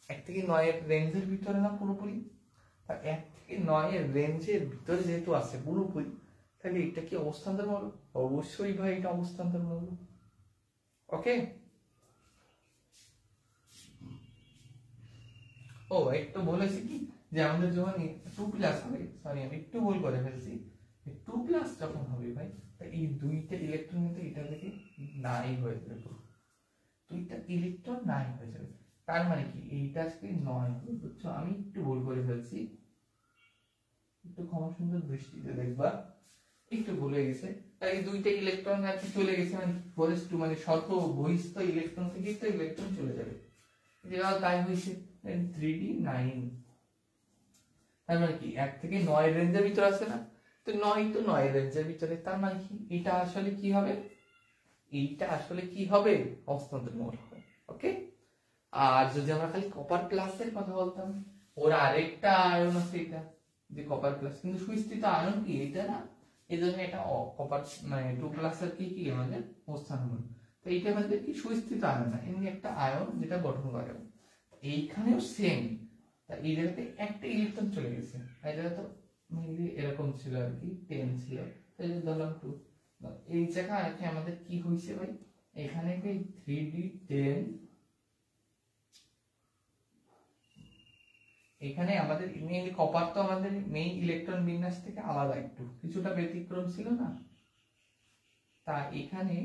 1 থেকে 9 এর রেঞ্জের ভিতরে না পুরোপুরি? তা 1 থেকে 9 এর রেঞ্জের ভিতরে যেহেতু আছে পুরোপুরি, তাহলে এটা কি অবস্থান্তর মৌল? অবশ্যই ভাই এটা অবস্থান্তর মৌল। ওকে, ও একটু বলেছি কি যে আমাদের যখন 2+ হবে, সরি আমি একটু ভুল করে ফেলছি, 2+ যখন হবে ভাই, তা এই দুইটা ইলেকট্রন কিন্তু এটা থেকে নাই হয়ে যাবে, দুইটা ইলেকট্রন নাই হয়ে যাবে। তার মানে কি এইটা আজকে 9 হবে। বুঝছো আমি একটু ভুল করে ফেলছি, একটু ক্ষমা সুন্দর দৃষ্টিতে দেখবা, একটু ভুলে গেছে। তাই দুইটা ইলেকট্রন আর কি চলে গেছে, মানে ফরেস্ট মানে স্বল্প বহিস্থ ইলেকট্রন থেকে তো ইলেকট্রন চলে যাবে, যেটা তাই হইছে 3d9। তার মানে কি 1 থেকে 9 রেঞ্জের ভিতরে আছে না? তো 9 তো 9 রেঞ্জের ভিতরে, তার মানে কি এটা আসলে কি হবে? এইটা আসলে কি হবে? অবস্থান্তর মৌল হবে। ওকে, আর যদি আমরা খালি কপার প্লাসের কথা বলতাম, ওর আরেকটা আয়ন আছে এটা যে কপার প্লাস, কিন্তু সুস্থিত আয়ন কি এটা না, এজন্য এটা কপার মানে 2+ এর কি কি আমাদের অবস্থান্তর মৌল। তো এইটা আমাদের কি সুস্থিত আয়ন না, এমনি একটা আয়ন যেটা গঠন করে। এইখানেও সেম, তা এই জায়গাতে একটা ইলেকট্রন চলে গেছে, এই জায়গা তো মেইনলি এরকম ছিল আর কি, 10 ছিল, তাই ধরলাম 2। এই জায়গায় আমাদের কি হইছে ভাই, এখানে কি 3d10, এখানে আমাদের মেইনলি কপার তো আমাদের মেইন ইলেকট্রন বিন্যাস থেকে আলাদা, একটু কিছুটা ব্যতিক্রম ছিল না? তা এখানে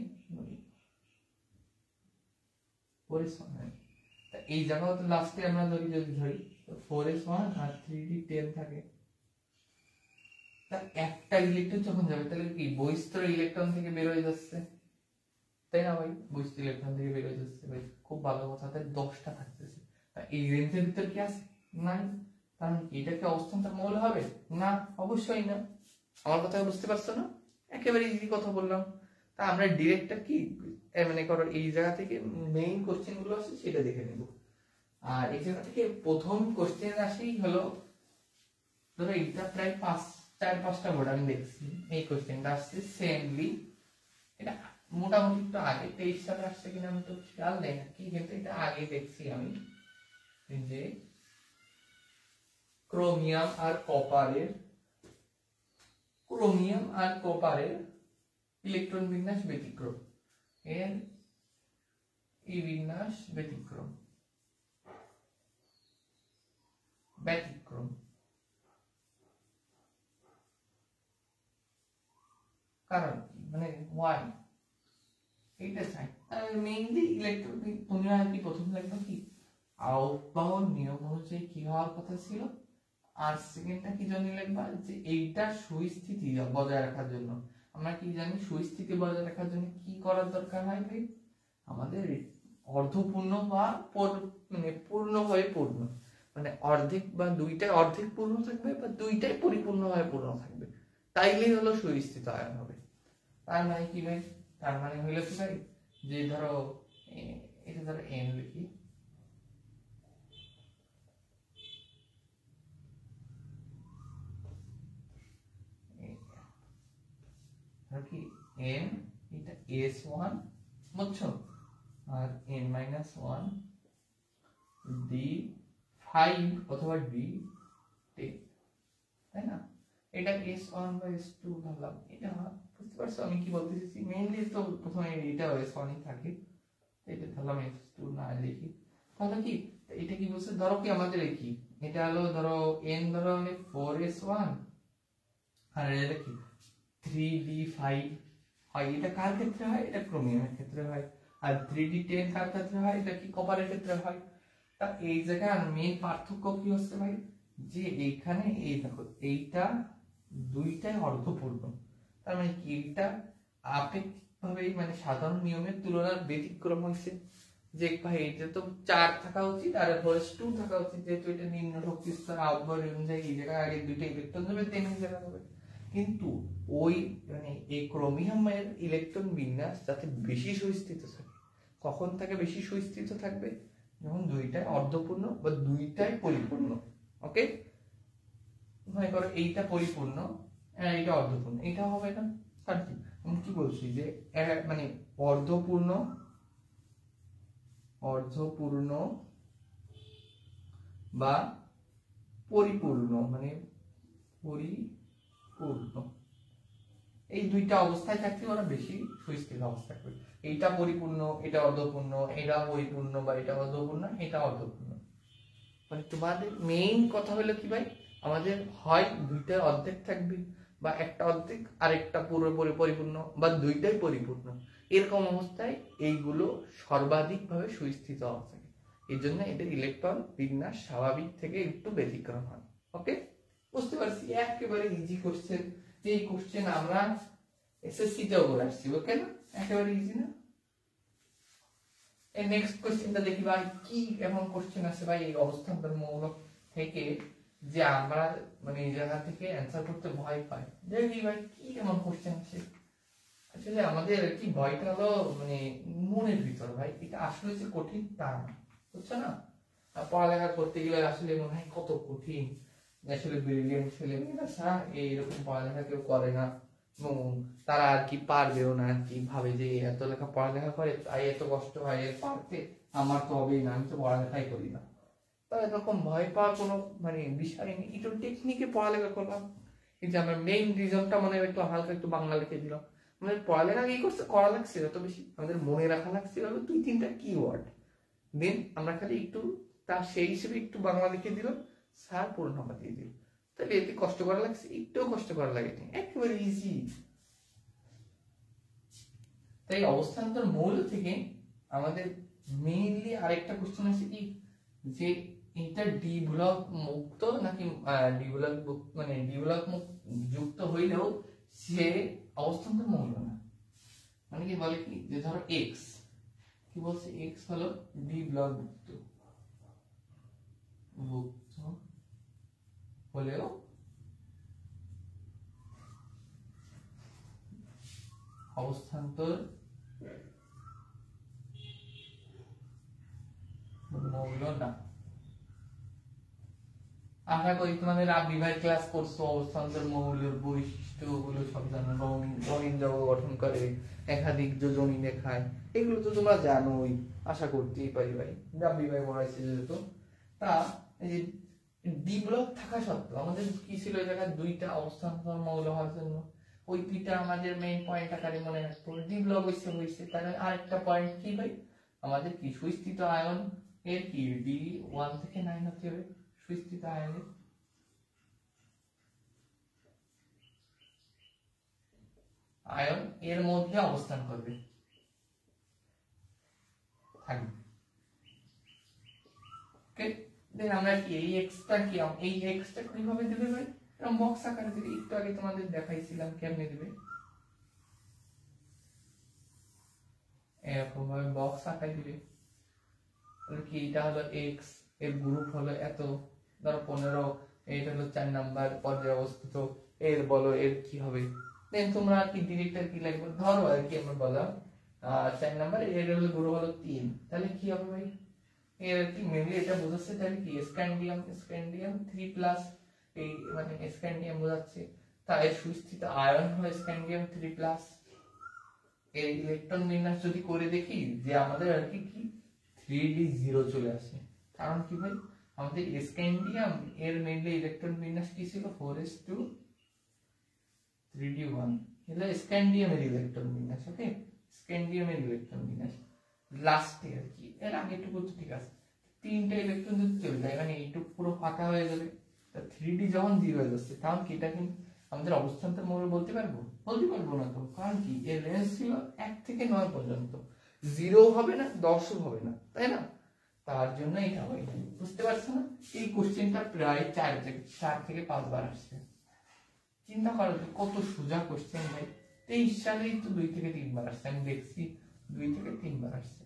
এই জায়গাও তো লাস্টে আমরা যদি ধরি 4s1 আর 3d10 থাকে, তা একটা ইলেকট্রন যখন যাবে তাহলে কি বহিস্থ ইলেকট্রন থেকে বের হয়ে যাচ্ছে, তাই না ভাই? বহিস্থ ইলেকট্রন থেকে বের হয়ে যাচ্ছে ভাই, খুব ভালো কথা। তাই 10টা থাকতেছে, তা এই রেঞ্জের ভিতর কি আছে? নাই। কারণ এটা কি অবস্থান্তর মৌল হবে না? অবশ্যই না। আমার কথা বুঝতে পারছো না? একেবারে ইজি কথা বললাম। তা আমরা ডিরেক্টটা কি মানে করো, এই জায়গা থেকে মেইন কোশ্চেন গুলো আছে সেটা দেখে নেব। আর এই জায়গা থেকে প্রথম কোশ্চেন আসেই হলো, ধরো এটা প্রায় 4-5টা বোর্ড আমি দেখছি, এই কোশ্চেনটা আসছে সেমলি, এটা মোটামুটি একটু আগে 23 সালে আসছে কিনা আমি তো খেয়াল নেই না কি, কিন্তু এটা আগে দেখছি আমি, যে ক্রোমিয়াম আর কপারের ইলেকট্রন বিন্যাস ব্যতিক্রম, এর এই বিন্যাস ব্যতিক্রম কারণ মানে ওয়াই এইটা চাই। মেইনলি ইলেকট্রন তুমি আর কি প্রথম লাগবে কি আউটবাউন্ড নিয়ম অনুযায়ী কি হওয়ার কথা ছিল, আর সেকেন্ডটা কি জানি লিখবা যে এইটা সুস্থিতি বজায় রাখার জন্য আমরা কি জানি, সুস্থিতি বজায় রাখার জন্য কি করার দরকার হয় ভাই, আমাদের অর্ধপূর্ণ বা মানে পূর্ণ হয়ে পূর্ণ, মানে অর্ধেক বা দুইটাই অর্ধেক পূর্ণ থাকবে বা দুইটাই পরিপূর্ণভাবে পূর্ণ থাকবে, তাইলেই হলো সুস্থিত আয়ন হবে। তার মানে কি ভাই, তার মানে হইলো কি ভাই, যে ধরো এটা ধরো n লিখি, কি n এটা s1 বুঝছো, আর n-1 d5 অথবা d10, তাই না? এটা s1 বা s2 ধরলাম, এটা বুঝতে পারছো আমি কি বলতে চাইছি? মেইনলি তো প্রথমে এটা s1 ই থাকে, এটা ধরলাম s2 না লিখি, তাহলে কি এটা কি বলছে, ধরো কি আমাদের কি এটা হলো ধরো n ধরো 4s1 আর এটা কি 3d5 হয়, এটা কার ক্ষেত্রে হয়? এটা ক্রোমিয়ামের ক্ষেত্রে হয়। আর 3d10 কার ক্ষেত্রে হয়? এটা কি কপারের ক্ষেত্রে হয়। তা এই জায়গায় মেইন পার্থক্য কি হচ্ছে ভাই, যে এইখানে এই দেখো এইটা দুইটাই অর্ধপূর্ণ, তার মানে কি এটা আপেক্ষিকভাবে মানে সাধারণ নিয়মের তুলনায় ব্যতিক্রম হয়েছে, যে ভাই এটা তো 4 থাকা উচিত আর ফোর্স 2 থাকা উচিত, যেহেতু এটা নিম্ন শক্তি স্তর আউটবাউন্ড অনুযায়ী এই জায়গায় আগে দুইটা ইলেকট্রন যাবে 10 জায়গা হবে, কিন্তু ওই মানে এই ক্রোমিয়ামের ইলেকট্রন বিন্যাস যাতে বেশি সুস্থিত থাকে। কখন থাকে বেশি সুস্থিত থাকবে? যখন দুইটাই অর্ধপূর্ণ বা দুইটাই পরিপূর্ণ। ওকে, মনে করো এইটা পরিপূর্ণ আর এইটা অর্ধপূর্ণ, এটা হবে না। আর কি আমি কি বলছি যে মানে অর্ধপূর্ণ বা পরিপূর্ণ, মানে পরিপূর্ণ, এই দুইটা অবস্থায় থাকতে ওরা বেশি সুস্থির অবস্থা করবে। এইটা পরিপূর্ণ, এটা অর্ধপূর্ণ, এটা পরিপূর্ণ বা এটা অর্ধপূর্ণ, এটা অর্ধপূর্ণ। মানে তোমাদের মেইন কথা হলো কি ভাই, আমাদের হয় দুইটা অর্ধেক থাকবে বা একটা অর্ধেক আর একটা পুরোপুরি পরিপূর্ণ বা দুইটাই পরিপূর্ণ। এরকম অবস্থায় এইগুলো সর্বাধিকভাবে সুস্থিত অবস্থা। এই জন্য এদের ইলেকট্রন বিন্যাস স্বাভাবিক থেকে একটু ব্যতিক্রম হয়। ওকে, বুঝতে পারছি? একেবারে ইজি কোশ্চেন। এই কোশ্চেন আমরা এসএসসি তেও বলে আসছি। ওকে না, একেবারে ইজি না? এই নেক্সট কোশ্চেনটা দেখি ভাই, কি এমন কোশ্চেন আছে ভাই এই অবস্থান্তরমূলক থেকে যে আমরা মানে এই জায়গা থেকে অ্যানসার করতে ভয় পাই। দেখি ভাই কি এমন কোশ্চেন আছে। আসলে আমাদের কি ভয়টা হলো মানে মনের ভিতর ভাই, এটা আসলে যে কঠিন তা না, বুঝছো না? পড়ালেখা করতে গেলে আসলে মনে হয় কত কঠিন। আসলে ব্রিলিয়েন্ট ছেলেমেয়েরা এইরকম পড়ালেখা কেউ করে না, তারা আর কি পারবেও না, আর কি ভাবে যে এত লেখা পড়ালেখা করে তাই এত কষ্ট হয় এর পারতে, আমার তো হবেই না, আমি তো পড়ালেখাই করি না। তাই এরকম ভয় পাওয়ার কোনো মানে বিষয় নেই। একটু টেকনিকে পড়ালেখা করলাম, কিন্তু আমার মেইন রিজনটা মনে হয় একটু হালকা একটু বাংলা লিখে দিলাম। আমাদের পড়ালেখা কি করছে করা লাগছিল তো বেশি, আমাদের মনে রাখা লাগছিল 2-3টা কিওয়ার্ড। দেন আমরা খালি একটু তার সেই হিসেবে একটু বাংলা লিখে দিলাম, স্যার পুরো নাম্বার দিয়ে দিল। তাহলে এতে কষ্ট করা লাগছে? একটু কষ্ট করা লাগেনি, একেবারে ইজি। তাই অবস্থান্তর মৌল থেকে আমাদের মেইনলি আরেকটা কোশ্চেন আছে কি, যে এটা ডি ব্লক মুক্ত নাকি ডি ব্লক মানে ডি ব্লক যুক্ত হইলেও সে অবস্থান্তর মৌল না। মানে কি বলে কি, যে ধরো এক্স, কি বলছে, এক্স হলো ডি ব্লক মুক্ত হলেও অবস্থান্তর মৌল না। আশা করি তোমাদের বিভাগ ক্লাস করছো, অবস্থান্তর মৌলের বৈশিষ্ট্যগুলো সব জানো, রঙিন যৌগ গঠন করে, একাধিক যোজনী দেখায়, এগুলো তো তোমরা জানোই, আশা করতেই পারি ভাই, বিভাগ পড়াইছে যেহেতু। তা এই যে ডি ব্লক থাকা সত্ত্বেও আমাদের কি ছিল এই জায়গায় দুইটা অবস্থান্তর মৌল হওয়ার জন্য ওই দুইটা আমাদের মেইন পয়েন্ট আকারে মনে রাখবো। ডি ব্লক হইছে তাহলে আরেকটা পয়েন্ট কি ভাই, আমাদের কি সুস্থিত আয়ন এর কি D1 থেকে 9 হতে হবে। সুস্থিত আয়নের আয়ন এর মধ্যে অবস্থান করবে থাকবে। ওকে, দেন আমরা কি এই এক্সটা কি এই এক্সটা কিভাবে দেবে ভাই, এরকম বক্স আকারে দিবে। একটু আগে তোমাদের দেখাইছিলাম কেমনে দিবে, এরকম ভাবে বক্স আকারে দিবে। তাহলে কি এটা হলো এক্স, এর গ্রুপ হলো এত, ধরো 15, এটা হলো 4 নাম্বার পর্যায়ে অবস্থিত, এর বলো এর কি হবে। দেন তোমরা কি ডিরেক্টর কি লিখবে, ধরো আর কি আমরা বললাম 4 নাম্বার, এর হলো গ্রুপ হলো 3, তাহলে কি হবে ভাই, এর কি মেনলি এটা বোঝাচ্ছে তাহলে কি স্ক্যান্ডিয়াম 3+, এই মানে স্ক্যান্ডিয়াম বোঝাচ্ছে, তাই সুস্থিত আয়ন হলো স্ক্যান্ডিয়াম 3+। এই ইলেকট্রন বিন্যাস যদি করে দেখি যে আমাদের আর কি 3d0 চলে আসে, কারণ কি ভাই আমাদের স্ক্যান্ডিয়াম এর মেইনলি ইলেকট্রন বিন্যাস কি ছিল 4s2 3d1, এটা স্ক্যান্ডিয়ামের ইলেকট্রন বিন্যাস। ওকে, স্ক্যান্ডিয়ামের ইলেকট্রন বিন্যাস লাস্টে আর কি, এর আগেটুকু তো ঠিক আছে, 3টা ইলেকট্রন যদি চলে যায় মানে এইটুকু পুরো ফাঁকা হয়ে যাবে। তা 3d যখন 0 হয়ে যাচ্ছে তখন কি এটা কি আমাদের অবস্থান্তর মৌল বলতে পারবো না তো, কারণ কি এর রেঞ্জ ছিল 1 থেকে 9 পর্যন্ত, 0 হবে না 10ও হবে না, তাই না? তার জন্য এটা হয়, বুঝতে পারছো না? এই কোশ্চেনটা প্রায় 4 থেকে 5 বার আসছে। চিন্তা করো কত সোজা কোশ্চেন ভাই, 23 সালেই তো 2 থেকে 3 বার আসছে, আমি দেখছি 2 থেকে 3 বার আসছে।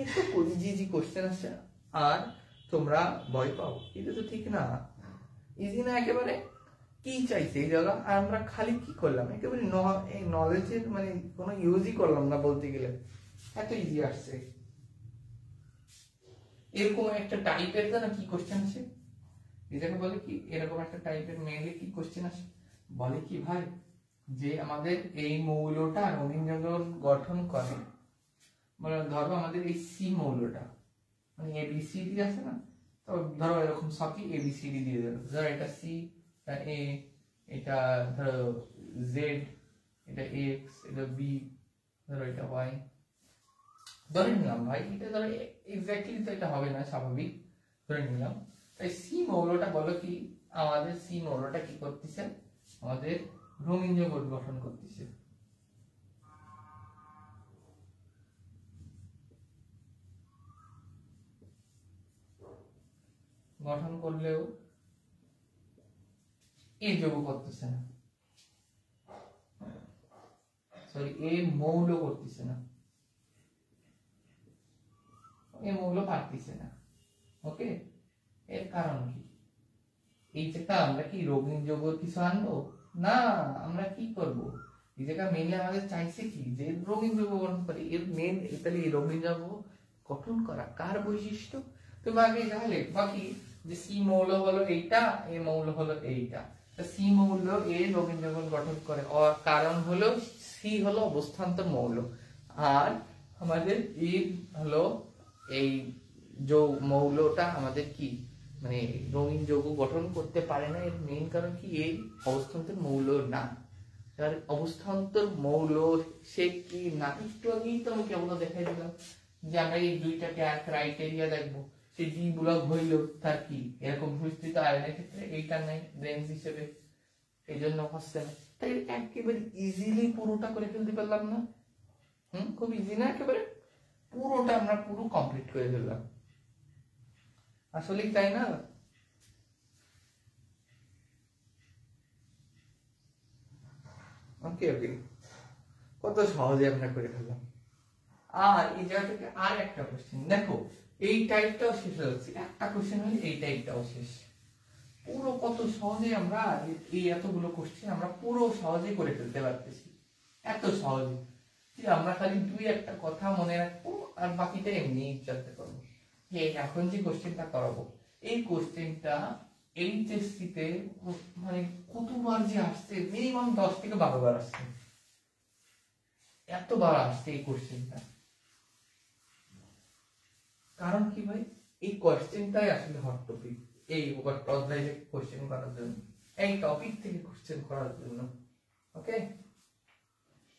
এত ইজি কোশ্চেন আসছে আর তোমরা ভয় পাও, এটা তো ঠিক না, ইজি না একেবারে। কি চাইছে এই জায়গা, আর আমরা খালি কি করলাম, একেবারে এই নলেজের মানে কোনো ইউজই করলাম না বলতে গেলে, এত ইজি আসছে। এরকম একটা টাইপের না কি কোশ্চেন আছে, এটাকে বলে কি, এরকম একটা টাইপের মেইনলি কি কোশ্চেন আসে, বলে কি ভাই যে আমাদের এই মৌলটা রঙিন যৌগ গঠন করে, মানে ধরো আমাদের এই সি মৌলটা মানে এবিসিডি আছে না, তো ধরো এরকম সবই এবিসিডি দিয়ে দিল, ধরো এটা সি, এটা এ, এটা ধরো জেড, এটা এক্স, এটা বি, ধরো এটা ওয়াই, ধরে নিলাম ভাই এটা ধরো এক্স্যাক্টলি তো এটা হবে না, স্বাভাবিক ধরে নিলাম। তাই সি মৌলটা বলো কি, আমাদের সি মৌলটা কি করতেছে, আমাদের রঙিন যৌগ গঠন করতেছে। গঠন করলেও এ যৌগ করতেছে না, সরি এ মৌল করতেছে না, এ মৌল পারতেছে না। ওকে, এর কারণ কি, এই জায়গা আমরা কি রঙিন যৌগ কিছু আনবো না, আমরা কি করব, এই জায়গা মেইনলি আমাদের চাইছে কি যে রঙিন যৌগ গঠন করে, এর মেইন তাহলে এই রঙিন যৌগ গঠন করা কার বৈশিষ্ট্য, তুমি আগে তাহলে বাকি যে সি মৌল হলো এইটা, এ মৌল হলো এইটা, সি মৌল এ রঙিন যৌগ গঠন করে, কারণ হলো সি হলো অবস্থান্তর মৌল, আর আমাদের এ হলো এই মৌলটা আমাদের কি মানে রঙিন যৌগ গঠন করতে পারে না, এর মেইন কারণ কি এই অবস্থান্তর মৌল না, তার অবস্থান্তর মৌল সে কি না, একটু আগেই তো আমি কেবল দেখাই দিলাম যে আমরা এই দুইটা ক্রাইটেরিয়া দেখবো, সেই ডি ব্লক হইল তার কি এরকম সুস্থিত আয়নের ক্ষেত্রে এইটা নাই রেঞ্জ হিসেবে, এই জন্য হচ্ছে না, তাই একেবারে ইজিলি পুরোটা করে ফেলতে পারলাম না, খুব ইজি না, একেবারে পুরোটা আমরা পুরো কমপ্লিট করে ফেললাম, আসলে তাই না? ওকে ওকে, কত সহজে আমরা করে ফেললাম। আর এই জায়গা থেকে আর একটা কোশ্চেন দেখো, এই টাইপটাও শেষ হয়ে যাচ্ছে, একটা কোশ্চেন হলে এই টাইপটাও শেষ, পুরো কত সহজে আমরা এই এতগুলো কোশ্চেন আমরা পুরো সহজে করে ফেলতে পারতেছি, এত সহজে যে আমরা খালি দুই একটা কথা মনে রাখবো আর বাকিটা এমনি চলতে পারবো। এখন যে কোশ্চেনটা করাবো, এই কোশ্চেনটা এইচএসসি তে মানে কতবার যে আসছে, মিনিমাম 10 থেকে 12 বার আসছে, এতবার আসছে এই কোশ্চেনটা। কারণ কি ভাই, এই কোশ্চেনটাই আসলে হট টপিক, এই অধ্যায়ে কোশ্চেন করার জন্য, এই টপিক থেকে কোশ্চেন করার জন্য। ওকে,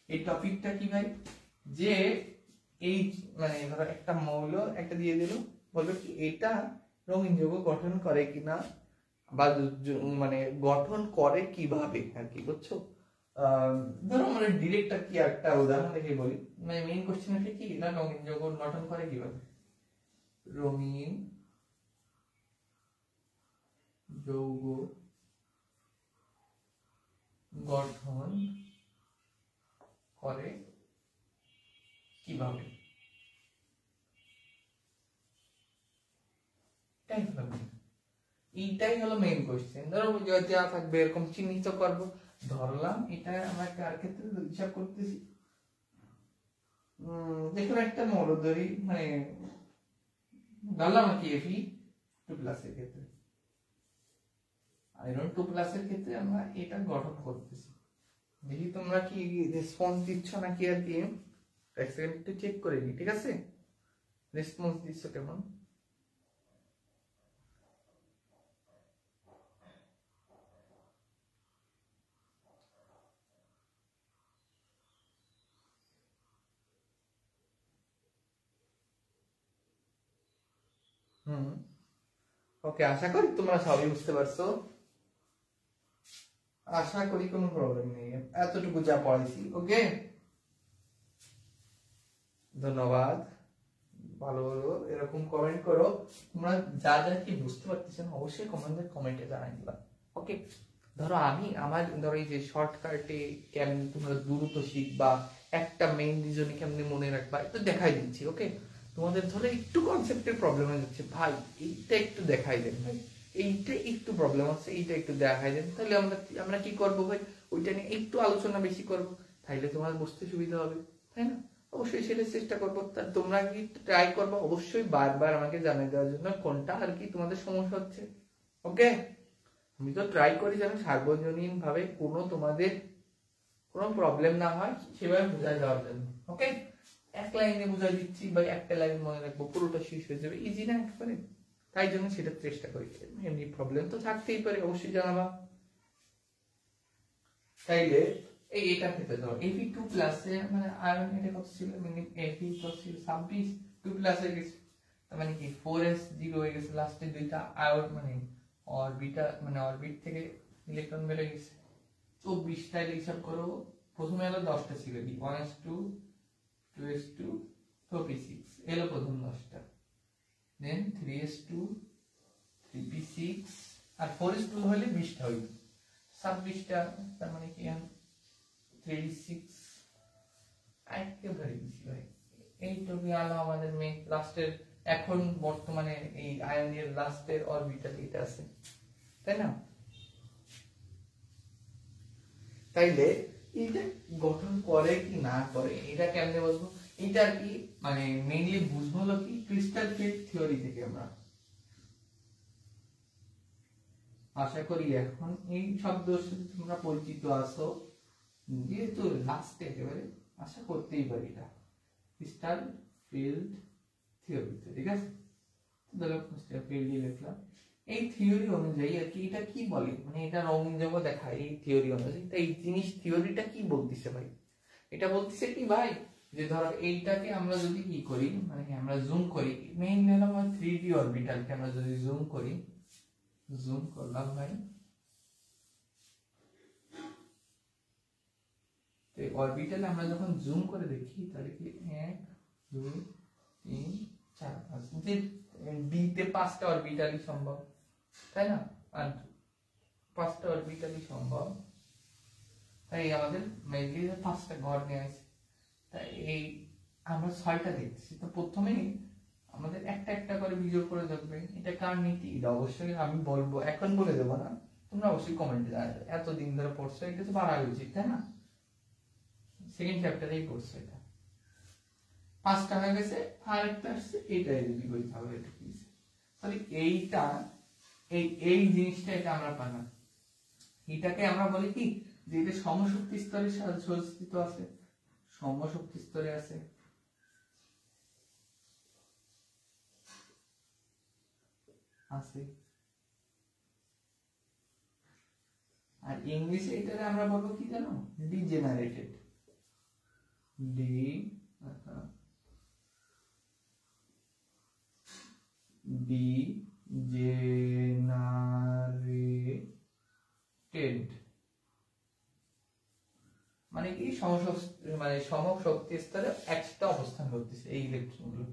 এই টপিকটা কি ভাই, যে এই মানে ধরো একটা মৌল একটা দিয়ে দিল, বলবে কি এটা রঙিন যৌগ গঠন করে কিনা, বা মানে গঠন করে কিভাবে আর কি, বুঝছো? ধরো আমরা ডিরেক্ট কি একটা উদাহরণ দেখে বলি, মানে মেইন কোশ্চেন হচ্ছে কি না, রঙিন যৌগ গঠন করে কিভাবে, রঙিন যৌগ গঠন করে কিভাবে, এইটাই হলো মেইন কোশ্চেন। ধরো যা থাকবে এরকম চিহ্নিত করব, ধরলাম এটা আমরা কার ক্ষেত্রে হিসাব করতেছি, দেখুন একটা মৌল ধরি, মানে ধরলাম কি Fe2+ এর ক্ষেত্রে, আয়রন 2+ এর ক্ষেত্রে আমরা এটা গঠন করতেছি, দেখি তোমরা কি রেসপন্স দিচ্ছ নাকি আর কি, এক সেকেন্ড একটু চেক করে নি, ঠিক আছে? রেসপন্স দিচ্ছ কেমন? ওকে, আশা করি তোমরা সবই বুঝতে পারছো, আশা করি কোনো প্রবলেম নেই, এতটুকু যা পড়াইছি। ওকে, ধন্যবাদ, ভালো ভালো এরকম কমেন্ট করো, তোমরা যা যা কি বুঝতে পারতেছো অবশ্যই কমেন্টে জানাই দিবা। ওকে, ধরো আমি আমার ধরো এই যে শর্টকাটে কেমন তোমরা দ্রুত শিখবা, একটা মেইন রিজনে কেমনে মনে রাখবা একটু দেখাই দিচ্ছি। ওকে, তোমাদের ধরো একটু কনসেপ্টের প্রবলেম হয়ে যাচ্ছে, ভাই এইটা একটু দেখাই দেন, ভাই এইটা একটু প্রবলেম হচ্ছে, এইটা একটু দেখাই দেন, তাহলে আমরা কি করবো ভাই, ওইটা নিয়ে একটু আলোচনা বেশি করবো, তাইলে তোমার বুঝতে সুবিধা হবে, তাই না? অবশ্যই সেটা চেষ্টা করবো। তোমরা কি ট্রাই করবো অবশ্যই বারবার আমাকে জানিয়ে দেওয়ার জন্য কোনটা আর কি তোমাদের সমস্যা হচ্ছে। ওকে, আমি তো ট্রাই করি যেন সার্বজনীন ভাবে তোমাদের কোনো প্রবলেম না হয় সেভাবে বোঝাই দেওয়ার জন্য। ওকে, এক লাইনে বুঝাই দিচ্ছি বা একটা লাইন মনে রাখবো, পুরোটা শেষ হয়ে যাবে, ইজি না একেবারে, তাই জন্য সেটা চেষ্টা করি। এমনি প্রবলেম তো থাকতেই পারে, অবশ্যই জানাবা। তাইলে এইটার ক্ষেত্রে ধরো এপি 2 প্লাসে মানে আয়রন এটা কত ছিল, মানে এপি তো ছিল 26, 2 প্লাসে গেছে, তার মানে কি 4s 0 হয়ে গেছে, লাস্টে দুইটা আয়রন মানে অরবিটাল মানে অরবিট থেকে ইলেকট্রন বের হয়ে গেছে 24। তাইলে হিসাব করো, প্রথমে হলো 10টা ছিল কি 1s2 2s2 4p6 এলো প্রথম 10টা, দেন 3s2 3p6 আর 4s2 হলে 20টা হইল 26টা, তার মানে কি 3d6 একেবারে বেশি ভাই। এইটুকু আলো আমাদের মেন লাস্টের এখন বর্তমানে এই আয়নের লাস্টের অরবিটাল এটা আছে, তাই না? তাইলে এটা গঠন করে কি না করে এটা কেমনে বুঝবো, এটা কি মানে মেইনলি বুঝবো হলো কি ক্রিস্টাল ফিল্ড থিওরি থেকে। আমরা আশা করি এখন এই শব্দের সাথে তোমরা পরিচিত আছো, যেহেতু লাস্টে একেবারে আশা করতেই পারি এটা ক্রিস্টাল ফিল্ড থিওরি, ঠিক আছে? তাহলে ক্রিস্টাল ফিল্ড লিখলাম। এই থিওরি অনুযায়ী আর কি এটা কি বলে, মানে এটা রঙিন দেখায় এই থিওরি অনুযায়ী। তাই এই জিনিস থিওরিটা কি বলতিছে ভাই, এটা বলতিছে কি ভাই যে ধরো এইটাকে আমরা যদি কি করি মানে আমরা জুম করি, মেইন হলো আমার 3D অরবিটালকে আমরা যদি জুম করি, জুম করলাম ভাই, তো অরবিটালে আমরা যখন জুম করে দেখি তাহলে কি 1 2 3 4 5 যে ডি তে 5টা অরবিটালই সম্ভব, তাই না? আর 5টা অরবিটালই সম্ভব, তাই আমাদের মেইনলি 5টা ঘর নিয়ে আসে। তাই এই আমরা 6টা দেখছি, তো প্রথমেই আমাদের একটা একটা করে বিজোড় করে দেখবে। এটা কার নীতি, এটা অবশ্যই আমি বলবো, এখন বলে দেবো না, তোমরা অবশ্যই কমেন্টে জানাবে। এতদিন ধরে পড়ছো, এটা তো বাড়া উচিত, তাই না? সেকেন্ড চ্যাপ্টারেই পড়ছো, এটা 5টা হয়ে গেছে, আর একটা আসছে, এইটাই যদি বলি তাহলে এটা কি, তাহলে এইটা এই জিনিসটা এটা আমরা পালাম। এটাকে আমরা বলি কি যে এটা সমশক্তি স্তরের সাথে সজ্জিত আছে, সমশক্তি স্তরে আছে। আর ইংলিশে এটাকে আমরা বলবো কি জানো, ডিজেনারেটেড, ডিজেনারেটেড মানে কি সমশক্তি স্তরে একসাথে অবস্থান করতেছে এই ইলেকট্রনগুলো।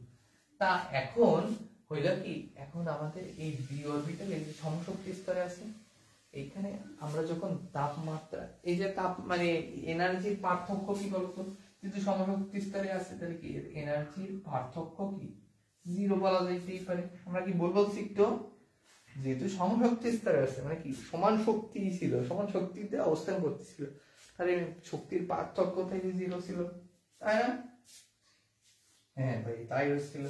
তা এখন হইল কি, এখন আমাদের এই ডি অরবিটাল এই যে সমশক্তি স্তরে আছে, এইখানে আমরা যখন তাপমাত্রা এই যে তাপ মানে এনার্জির পার্থক্য কি বলতো, কিন্তু সমশক্তি স্তরে আছে তাহলে কি এনার্জির পার্থক্য কি 0 বলা যাইতেই পারে। আমরা কি বলবো একটু, যেহেতু সমশক্তি স্তরে আছে মানে কি সমান শক্তি ছিল, সমান শক্তিতে অবস্থান করতেছিল, তাহলে শক্তির পার্থক্য থেকে 0 ছিল, তাই না? হ্যাঁ ভাই তাই হচ্ছিল।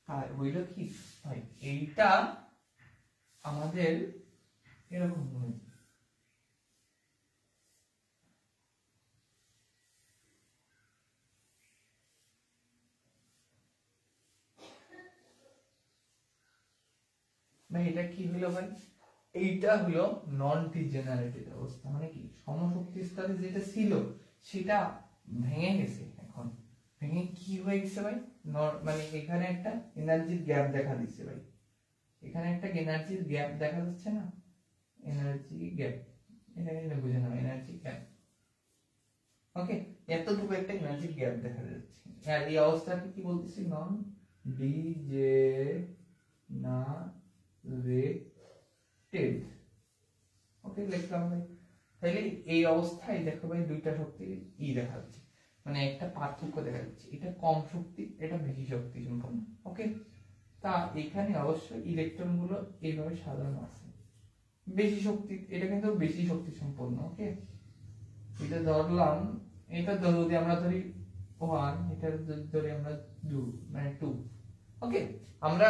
আর হইল কি ভাই, এইটা আমাদের এরকম ভাই, এটা কি হলো ভাই, এইটা হলো নন ডিজেনারেটেড অবস্থা, মানে কি সমশক্তি স্তরে যেটা ছিল সেটা ভেঙে গেছে, এখন ভেঙে কি হয়ে গেছে ভাই, মানে এখানে একটা এনার্জির গ্যাপ দেখা দিচ্ছে ভাই, এখানে একটা এনার্জির গ্যাপ দেখা যাচ্ছে না, এনার্জি গ্যাপ, এটা বুঝে নাও এনার্জি গ্যাপ। ওকে, এতটুকু একটা এনার্জি গ্যাপ দেখা যাচ্ছে, আর এই অবস্থাকে কি বলতেছি, নন ডিজেনারেটেড। ওকে, লিখলাম ভাই। তাইলে এই অবস্থায় দেখো ভাই দুইটা শক্তি দেখা যাচ্ছে, মানে একটা পার্থক্য দেখা যাচ্ছে, এটা কম শক্তি, এটা বেশি শক্তি সম্পন্ন। ওকে, তা এখানে অবশ্যই ইলেকট্রন গুলো এইভাবে সাজানো আছে, বেশি শক্তি, এটা কিন্তু বেশি শক্তি সম্পন্ন। ওকে, এটা ধরলাম, এটা যদি আমরা ধরি 1, এটা ধরি আমরা 2, মানে 2। ওকে, আমরা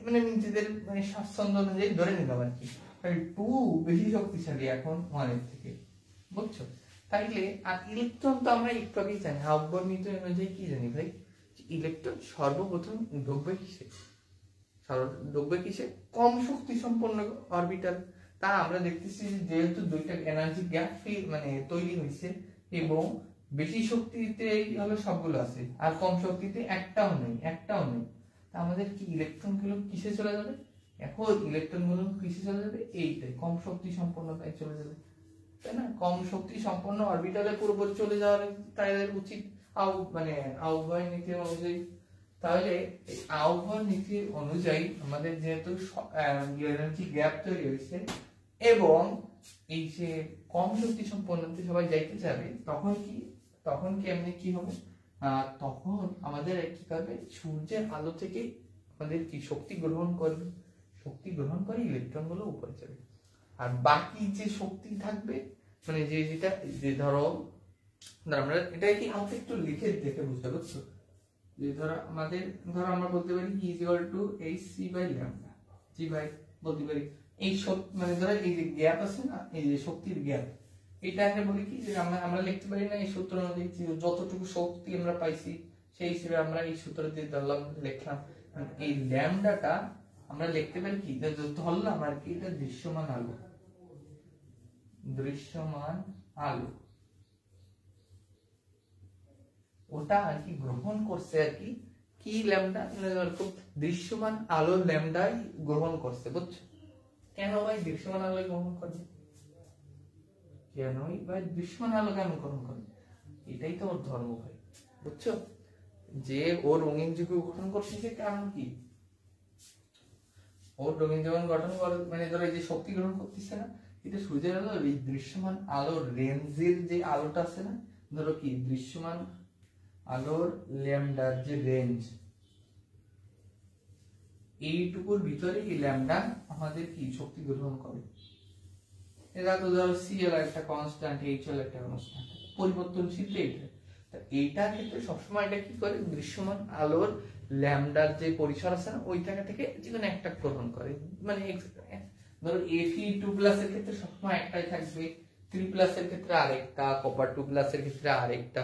মানে নিজেদের মানে স্বাচ্ছন্দ্য অনুযায়ী ধরে নিলাম আর কি। 2 বেশি শক্তিশালী এখন 1 এর থেকে, বুঝছো? তাইলে আর ইলেকট্রন তো আমরা একটু আগেই জানি, আহ্বান নীতি অনুযায়ী কি জানি ভাই, ইলেকট্রন সর্বপ্রথম ঢুকবে কিসে, কম শক্তি সম্পন্ন অরবিটাল। তা আমরা দেখতেছি যেহেতু দুইটা এনার্জি গ্যাপ মানে তৈরি হয়েছে, এবং বেশি শক্তিতে হলো সবগুলো আছে, আর কম শক্তিতে একটাও নেই। তা আমাদের কি ইলেকট্রন গুলো কিসে চলে যাবে? এখন ইলেকট্রন গুলো কিসে চলে যাবে? এইটাই, কম শক্তি সম্পন্নতায় চলে যাবে, তাই না? কম শক্তি সম্পন্ন অরবিটালে পুরোপুরি চলে যাওয়ার তাদের উচিত মানে আহ্বান নীতি অনুযায়ী। তাহলে আহ্বান নীতি অনুযায়ী আমাদের যেহেতু এনার্জি গ্যাপ তৈরি হয়েছে, এবং এই যে কম শক্তি সম্পন্নতে সবাই যাইতে যাবে, তখন কি এমনি কি হবে, তখন আমাদের কি করবে, সূর্যের আলো থেকে আমাদের কি শক্তি গ্রহণ করে ইলেকট্রন গুলো উপরে যাবে। আর বাকি যে শক্তি থাকবে, মানে যে ধরো আমরা এটা কি আমাকে একটু লিখে দেখে বুঝতে পারছো, যে ধরো আমরা বলতে পারি কি ইকুয়াল টু hc/λ, জি ভাই বলতে পারি এই মানে ধরো এই যে গ্যাপ আছে না, এই যে শক্তির গ্যাপ, এটাকে বলি কি যে আমরা লিখতে পারি না এই সূত্র অনুযায়ী যতটুকু শক্তি আমরা পাইছি সেই হিসেবে আমরা এই সূত্র দিয়ে লিখলাম। এই ল্যামডাটা আমরা লিখতে পারি কি, ধরলাম আর কি, এটা দৃশ্যমান আলো, ওটা আর কি গ্রহণ করছে আর কি ল্যামডা, দৃশ্যমান আলো ল্যামডাই গ্রহণ করছে, বুঝছো? কেন ভাই দৃশ্যমান আলো গ্রহণ করবে? দৃশ্যমান আলো কেন গ্রহণ করবে? এটাই তো ওর ধর্ম ভাই, বুঝছো? যে ও রঙিন যুগ গঠন করতেছে, কারণ কি, ও রঙিন যখন গঠন করে মানে ধরো এই যে শক্তি গ্রহণ করতেছে না, এটা সূর্যের আলো, এই দৃশ্যমান আলোর রেঞ্জের যে আলোটা আছে না, ধরো কি দৃশ্যমান আলোর ল্যামডার যে রেঞ্জ, এইটুকুর ভিতরে এই ল্যামডা আমাদের কি শক্তি গ্রহণ করে। এটা তো ধরো সিএল একটা কনস্ট্যান্ট, এইচএল একটা কনস্ট্যান্ট, পরিবর্তনশীল। এইটার ক্ষেত্রে সবসময় এটা কি করে, দৃশ্যমান আলোর ল্যামডার যে পরিসর আছে না, ওই জায়গা থেকে যেকোনো একটা গ্রহণ করে। মানে ধরো Fe2+ এর ক্ষেত্রে সবসময় একটাই থাকবে, 3+ এর ক্ষেত্রে আরেকটা, কপার 2+ এর ক্ষেত্রে আরেকটা,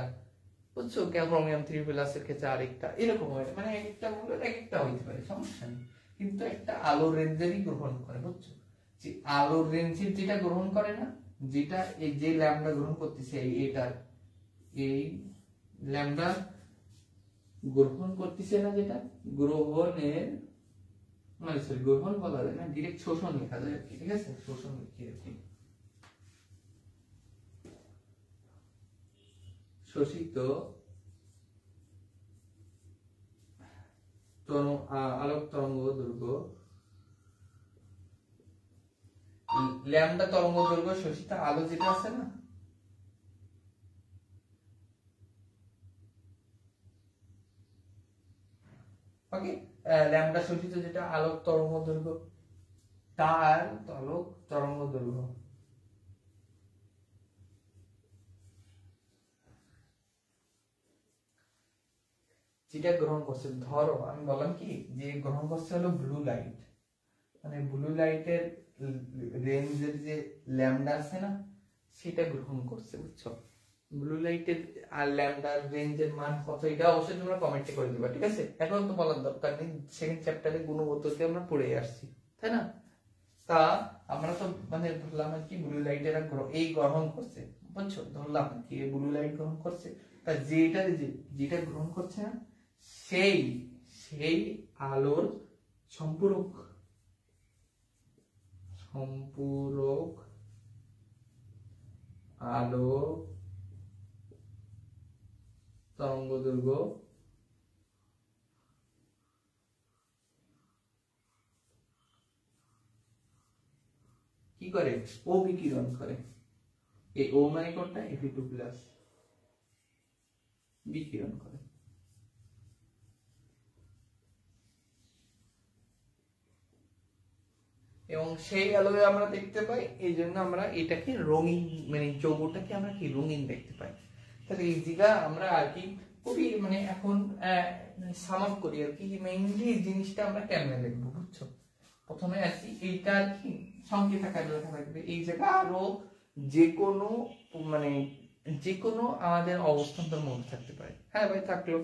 বুঝছো? ক্রোমিয়াম 3+ এর ক্ষেত্রে আরেকটা, এরকম হয়। মানে একটা বললে একটা হইতে পারে, সমস্যা নেই, কিন্তু একটা আলোর রেঞ্জেরই গ্রহণ করে, বুঝছো? যে আলোর রেঞ্জের যেটা গ্রহণ করে না, যেটা এই যে ল্যামডা গ্রহণ করতেছে, এই ল্যামডা গ্রহণ করতেছে না, যেটা গ্রহণের মানে সরি গ্রহণ বলা যায় না, ডাইরেক্ট শোষণ লেখা যায় আর কি, ঠিক আছে? শোষণ লিখি আর কি, শোষিত আলোক তরঙ্গ দৈর্ঘ্য, ল্যামডা তরঙ্গ দৈর্ঘ্য শোষিত আলো যেটা আছে না, ওকে, ল্যামডা শোষিত যেটা আলোক তরঙ্গ দৈর্ঘ্য, তার তরঙ্গ দৈর্ঘ্য যেটা গ্রহণ করছে, ধরো আমি বললাম কি যে গ্রহণ করছে হলো ব্লু লাইট, মানে ব্লু লাইটের রেঞ্জের যে ল্যামডা আছে না, সেটা গ্রহণ করছে, বুঝছো? ব্লু লাইটের আর ল্যামডার রেঞ্জের মান কত, এটা অবশ্যই তোমরা কমেন্টে করে দিবা, ঠিক আছে? এখন তো বলার দরকার নেই, সেকেন্ড চ্যাপ্টারে গুণগততে আমরা পড়ে আসছি, তাই না? তা আমরা তো মানে ধরলাম কি ব্লু লাইটের এই গ্রহণ করছে, বুঝছো? ধরলাম কি ব্লু লাইট গ্রহণ করছে, তা যেটা গ্রহণ করছে না, সেই আলোর সম্পূরক আলো তরঙ্গ দৈর্ঘ্য কি করে, ও বিকিরণ করে। এই ও মানে কোনটা, Fe2+ বিকিরণ করে। এবং সেই আলোয় আমরা দেখতে পাই, এই জন্য আমরা এটাকে রঙিন মানে যৌগটাকে আমরা কি রঙিন দেখতে পাই। তাহলে এই জায়গা আমরা আর কি খুবই মানে এখন সাম আপ করি আর কি, মেইনলি এই জিনিসটা আমরা কেমনে লিখবো বুঝছো। প্রথমে আর কি এইটা আর কি সংকেত আকারে লেখা থাকবে, এই জায়গা আরো যে কোনো মানে যে কোনো আমাদের অবস্থান্তর মধ্যে থাকতে পারে। হ্যাঁ ভাই থাকলো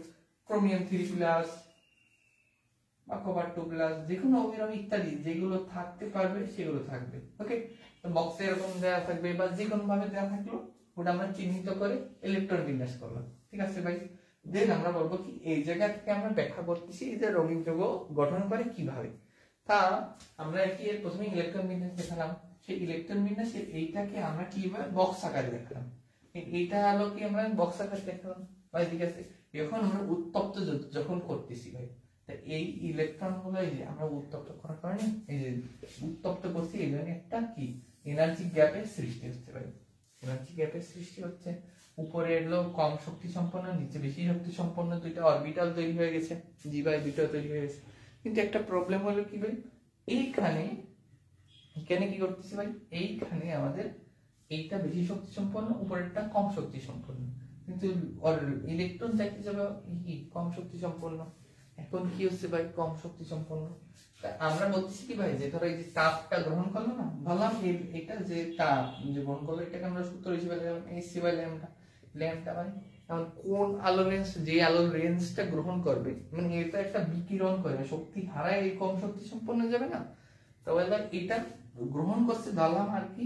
ক্রোমিয়াম 3+ বা কপার 2+, যে কোনো অবিরাম ইত্যাদি যেগুলো থাকতে পারবে সেগুলো থাকবে। ওকে, তো বক্সে এরকম দেওয়া থাকবে বা যে কোনো ভাবে দেওয়া থাকলো, ওটা আমরা চিহ্নিত করে ইলেকট্রন বিন্যাস করলাম। ঠিক আছে ভাই, দেন আমরা বলবো কি এই জায়গা থেকে আমরা ব্যাখ্যা করতেছি যে রঙিন যৌগ গঠন করে কিভাবে। তা আমরা কি এর প্রথমে ইলেকট্রন বিন্যাস দেখালাম, সেই ইলেকট্রন বিন্যাসে এইটাকে আমরা কিভাবে বক্স আকারে দেখালাম, এইটা হলো কি আমরা বক্স আকারে দেখালাম ভাই। ঠিক আছে, এখন আমরা উত্তপ্ত যখন করতেছি ভাই, তা এই ইলেকট্রন গুলো এই যে আমরা উত্তপ্ত করার কারণে এই যে উত্তপ্ত করছি, এই জন্য একটা কি এনার্জি গ্যাপের সৃষ্টি হচ্ছে ভাই। এনার্জি গ্যাপের সৃষ্টি হচ্ছে, উপরে এলো কম শক্তি সম্পন্ন, নিচে বেশি শক্তি সম্পন্ন দুইটা অরবিটাল তৈরি হয়ে গেছে, জি ভাই দুইটা তৈরি হয়ে গেছে। কিন্তু একটা প্রবলেম হলো কি ভাই, এইখানে এখানে কি করতেছি ভাই, এইখানে আমাদের এইটা বেশি শক্তি সম্পন্ন, উপরেরটা কম শক্তি সম্পন্ন, কিন্তু ইলেকট্রন চাইতে যাবে কি কম শক্তি সম্পন্ন। এখন কি হচ্ছে ভাই কম শক্তি সম্পন্ন, আমরা বলতেছি কি ভাই যে ধরো এই যে তাপটা গ্রহণ করলো না, ভাবলাম এটা যে তাপ যে গ্রহণ করলো এটাকে আমরা সূত্র হিসেবে দিলাম এসি বাই ল্যামডা। ল্যামডা মানে এখন কোন আলোর রেঞ্জ, যে আলোর রেঞ্জটা গ্রহণ করবে মানে এটা একটা বিকিরণ করে শক্তি হারায় এই কম শক্তি সম্পন্ন যাবে না, তবে এটা গ্রহণ করতে ধরলাম আর কি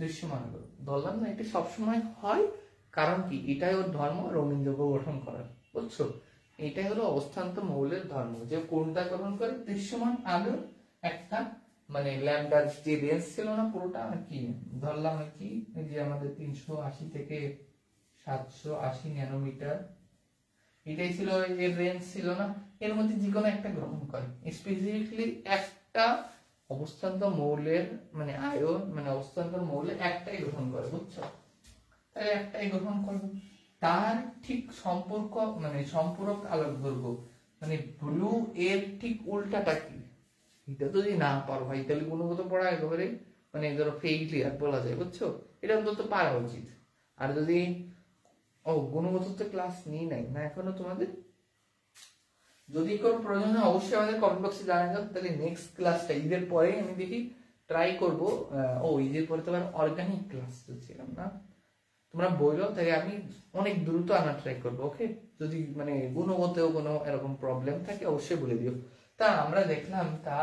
দৃশ্যমান আলো ধরলাম না, এটা সবসময় হয় কারণ কি এটাই ওর ধর্ম রঙিন যৌগ গঠন করার, বুঝছো। এটাই হলো অবস্থান্তর মৌলের ধর্ম, যে কোনটা গ্রহণ করে দৃশ্যমান আলো একটা মানে ল্যামডার যে রেঞ্জ ছিল না পুরোটা আর কি ধরলাম আর কি, যে আমাদের 380 থেকে 780 ন্যানোমিটার এটাই ছিল এর রেঞ্জ ছিল না, এর মধ্যে যে কোনো একটা গ্রহণ করে, স্পেসিফিকলি একটা অবস্থান্তর মৌলের মানে আয়ন মানে অবস্থান্তর মৌলের একটাই গ্রহণ করে, বুঝছো। তাই একটাই গ্রহণ করবে, তার ঠিক সম্পর্ক মানে সম্পূরক আলোক দৈর্ঘ্য মানে ব্লু এর ঠিক উল্টাটা কি, এটা যদি না পারো ভাই তাহলে গুণগত পড়া একেবারে মানে ধরো ফেইলিয়ার বলা যায়, বুঝছো। এটা অন্তত পারা উচিত। আর যদি গুণগত তো ক্লাস নিই নাই না এখনো তোমাদের, যদি কোনো প্রয়োজন হয় অবশ্যই আমাদের কমেন্ট বক্সে জানাবেন, তাহলে নেক্সট ক্লাসটা ঈদের পরে আমি দেখি ট্রাই করবো। ঈদের পরে তো আবার অর্গানিক ক্লাস ছিলাম না, তোমরা বললো তাই আমি অনেক দ্রুত আনার ট্রাই করবো। ওকে, যদি মানে গুণগতেও কোনো এরকম প্রবলেম থাকে অবশ্যই বলে দিও। তা আমরা দেখলাম তা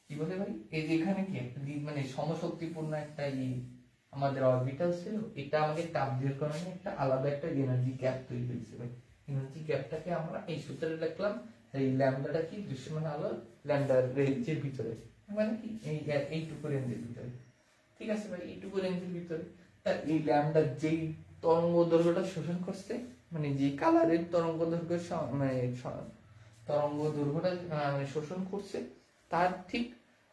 কি বলে ভাই, এই যে এখানে কি একটা মানে সমশক্তিপূর্ণ একটা আমাদের অরবিটাল ছিল, এটা আমাদের তাপ দিয়ে কারণে একটা আলাদা একটা এনার্জি গ্যাপ তৈরি হয়েছে ভাই। এনার্জি গ্যাপটাকে আমরা এই সূত্রে লিখলাম, এই ল্যামডাটা কি দৃশ্যমান আলো ল্যামডার রেঞ্জের ভিতরে, মানে কি এইটুকু রেঞ্জের ভিতরে। ঠিক আছে ভাই, এইটুকু রেঞ্জের ভিতরে এই ল্যামডা যেই তরঙ্গ দৈর্ঘ্যটা শোষণ করছে মানে যে কালারের তরঙ্গ দৈর্ঘ্য মানে তরঙ্গ দৈর্ঘ্যটা শোষণ করছে তার ঠিক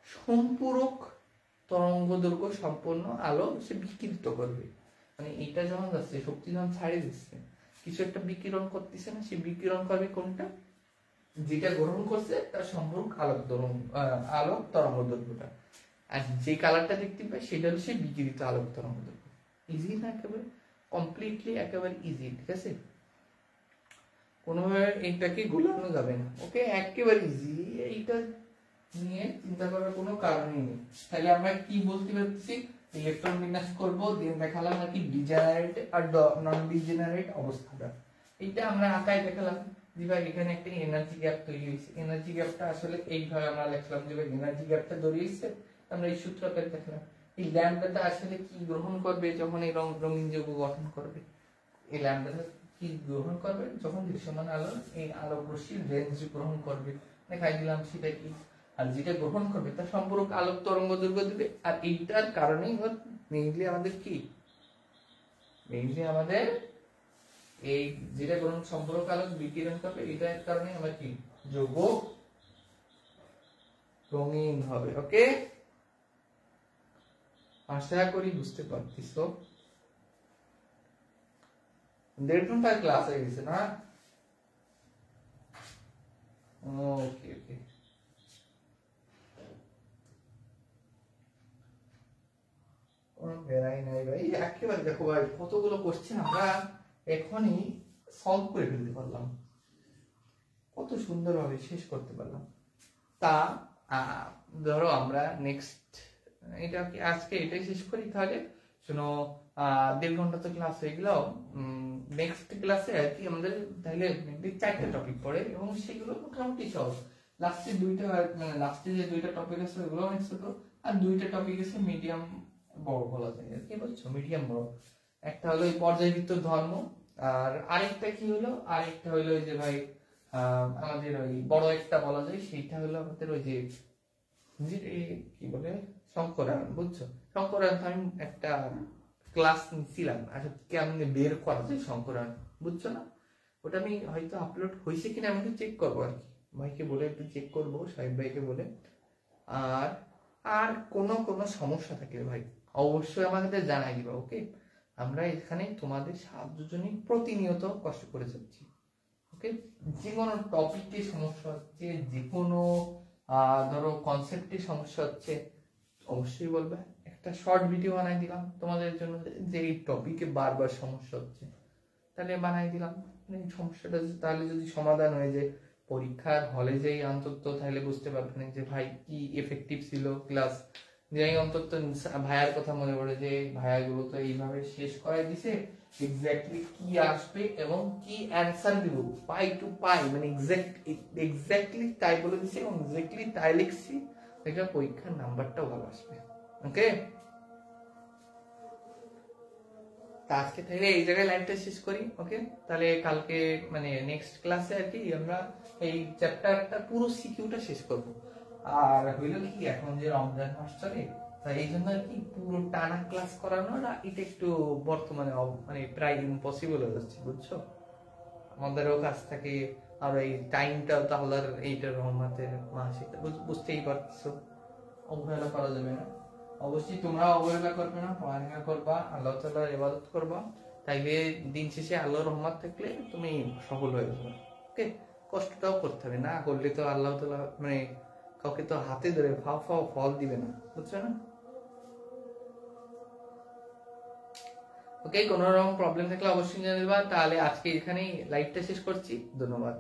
সম্পূরক তরঙ্গ দৈর্ঘ্য সম্পন্ন আলো সে বিকিরিত করবে। মানে এটা যখন যাচ্ছে শক্তি যখন ছাড়িয়ে দিচ্ছে কিছু একটা বিকিরণ করতেছে না, সে বিকিরণ করবে কোনটা যেটা গ্রহণ করছে তার সম্পূরক আলোক তরঙ্গ দৈর্ঘ্যটা, আর যে কালারটা দেখতে পাই সেটা হচ্ছে বিকিরিত আলোক তরঙ্গ দৈর্ঘ্য। ইজি না একেবারে, কমপ্লিটলি একেবারে ইজি। ঠিক আছে, কোনোভাবে এইটাকে গুলানো যাবে না। ওকে, একেবারে ইজি, এইটা নিয়ে চিন্তা করার কোনো কারণই নেই। তাহলে আমরা কি বলতে পারছি, ইলেকট্রন বিন্যাস করব, দেন দেখালাম নাকি ডিজেনারেট আর নন ডিজেনারেট অবস্থাটা, এইটা আমরা আঁকায় দেখালাম যে ভাই এখানে একটা এনার্জি গ্যাপ তৈরি হয়েছে। এনার্জি গ্যাপটা আসলে এইভাবে আমরা লিখলাম যে ভাই এনার্জি গ্যাপটা দাঁড়িয়েছে, আমরা এই সূত্রটা দেখলাম। এই ল্যামডাটা আসলে কি গ্রহণ করবে যখন এই রঙিন যৌগ গঠন করবে, এই ল্যামডাটা কি গ্রহণ করবে যখন দৃশ্যমান আলো এই আলোক রশ্মির রেঞ্জ গ্রহণ করবে, দেখাই দিলাম সেটা কি, আর যেটা গ্রহণ করবে তার সম্পূরক আলোক তরঙ্গ দৈর্ঘ্য দিবে। আর এইটার কারণেই মেইনলি আমাদের কি মেইনলি আমাদের এই যেটা গ্রহণ সম্পূরক আলোক বিকিরণ করবে এটার কারণে আমরা কি যৌগ রঙিন হবে। ওকে, আশা করি বুঝতে পারতেছো। 1.5 ঘন্টার ক্লাস হয়ে গেছে না? ওকে ওকে, বেড়াই নাই ভাই, একেবারে দেখো ভাই কতগুলো কোশ্চেন আমরা এখনই সলভ করে ফেলতে পারলাম, কত সুন্দরভাবে শেষ করতে পারলাম। তা ধরো আমরা নেক্সট এটা কি আজকে এটাই শেষ করি তাহলে। শোনো 1.5 ঘন্টা তো ক্লাস হয়ে গেল, নেক্সট ক্লাসে আর কি আমাদের তাহলে 4টা টপিক পড়ে এবং সেগুলো মোটামুটি সহজ। লাস্টে যে 2টা টপিক আছে ওগুলো অনেক ছোট, আর 2টা টপিক আছে মিডিয়াম বড় বলা যায় আর কি, বুঝছো, মিডিয়াম বড়। একটা হলো পর্যায়বৃত্ত ধর্ম, আর আরেকটা কি হলো, আরেকটা হলো যে ভাই আমাদের ওই বড় একটা বলা যায় সেইটা হলো আমাদের ওই যে কি বলে শঙ্করায়ণ, বুঝছো। শঙ্করায়ণ আমি একটা ক্লাস নিছিলাম আসলে কেমনে বের করা যায় শঙ্করায়ণ, বুঝছো না। ওটা আমি হয়তো আপলোড হয়েছে কিনা আমি একটু চেক করবো আর কি, ভাইকে বলে একটু চেক করবো, সাহেব ভাইকে বলে। আর আর কোনো সমস্যা থাকলে ভাই অবশ্যই আমাদের জানাই দিবা, ওকে। আমরা এখানে তোমাদের সাহায্যের জন্য প্রতিনিয়ত কষ্ট করে যাচ্ছি, ওকে। যে কোনো টপিকে সমস্যা হচ্ছে, যে কোনো ধরো কনসেপ্টে সমস্যা হচ্ছে, অবশ্যই বলবে। একটা শর্ট ভিডিও বানাই দিলাম তোমাদের জন্য, যে এই টপিকে বারবার সমস্যা হচ্ছে তাহলে বানাই দিলাম, সমস্যাটা তাহলে যদি সমাধান হয়ে যায় পরীক্ষার হলে যেই অন্তত তাহলে বুঝতে পারবেন যে ভাই কি এফেক্টিভ ছিল ক্লাস, যেই অন্তত ভাইয়ার কথা মনে পড়ে যে ভাইয়াগুলো তো এইভাবে শেষ করাই দিছে, এক্স্যাক্টলি কি আসবে এবং কি অ্যান্সার দিব পাই টু পাই, মানে এক্স্যাক্টলি তাই বলে দিছে এবং এক্স্যাক্টলি তাই লিখছি, এটা পরীক্ষার নাম্বারটাও ভালো আসবে, ওকে। আজকে থেকে এই জায়গায় লাইভটা শেষ করি, ওকে। তাহলে কালকে মানে নেক্সট ক্লাসে আর কি আমরা এই চ্যাপ্টারটা পুরো সিকিউটা শেষ করব। আর হইল কি এখন যে রমজান মাস চলে, তাই এই জন্য আর কি পুরো টানা ক্লাস করানোটা এটা একটু বর্তমানে মানে প্রায় ইম্পসিবল হয়ে যাচ্ছে, বুঝছো। আমাদেরও কাজ থাকে, আর এই টাইমটাও তো আল্লাহর এইটার রহমতের মাস, এটা বুঝতেই পারছো, অবহেলা করা যাবে না। অবশ্যই তোমরা অবহেলা করবে না, পড়ালেখা করবা, আল্লাহ তাআলার ইবাদত করবা, তাইলে দিন শেষে আল্লাহর রহমত থাকলে তুমি সফল হয়ে যাবে, ওকে। কষ্টটাও করতে হবে, না করলে তো আল্লাহ তাআলা মানে কাউকে তো হাতে ধরে ফল দিবে না, বুঝছো না। ওকে, কোনো রকম প্রবলেম থাকলে অবশ্যই জানাবা। তাহলে আজকে এখানেই লাইভটা শেষ করছি, ধন্যবাদ।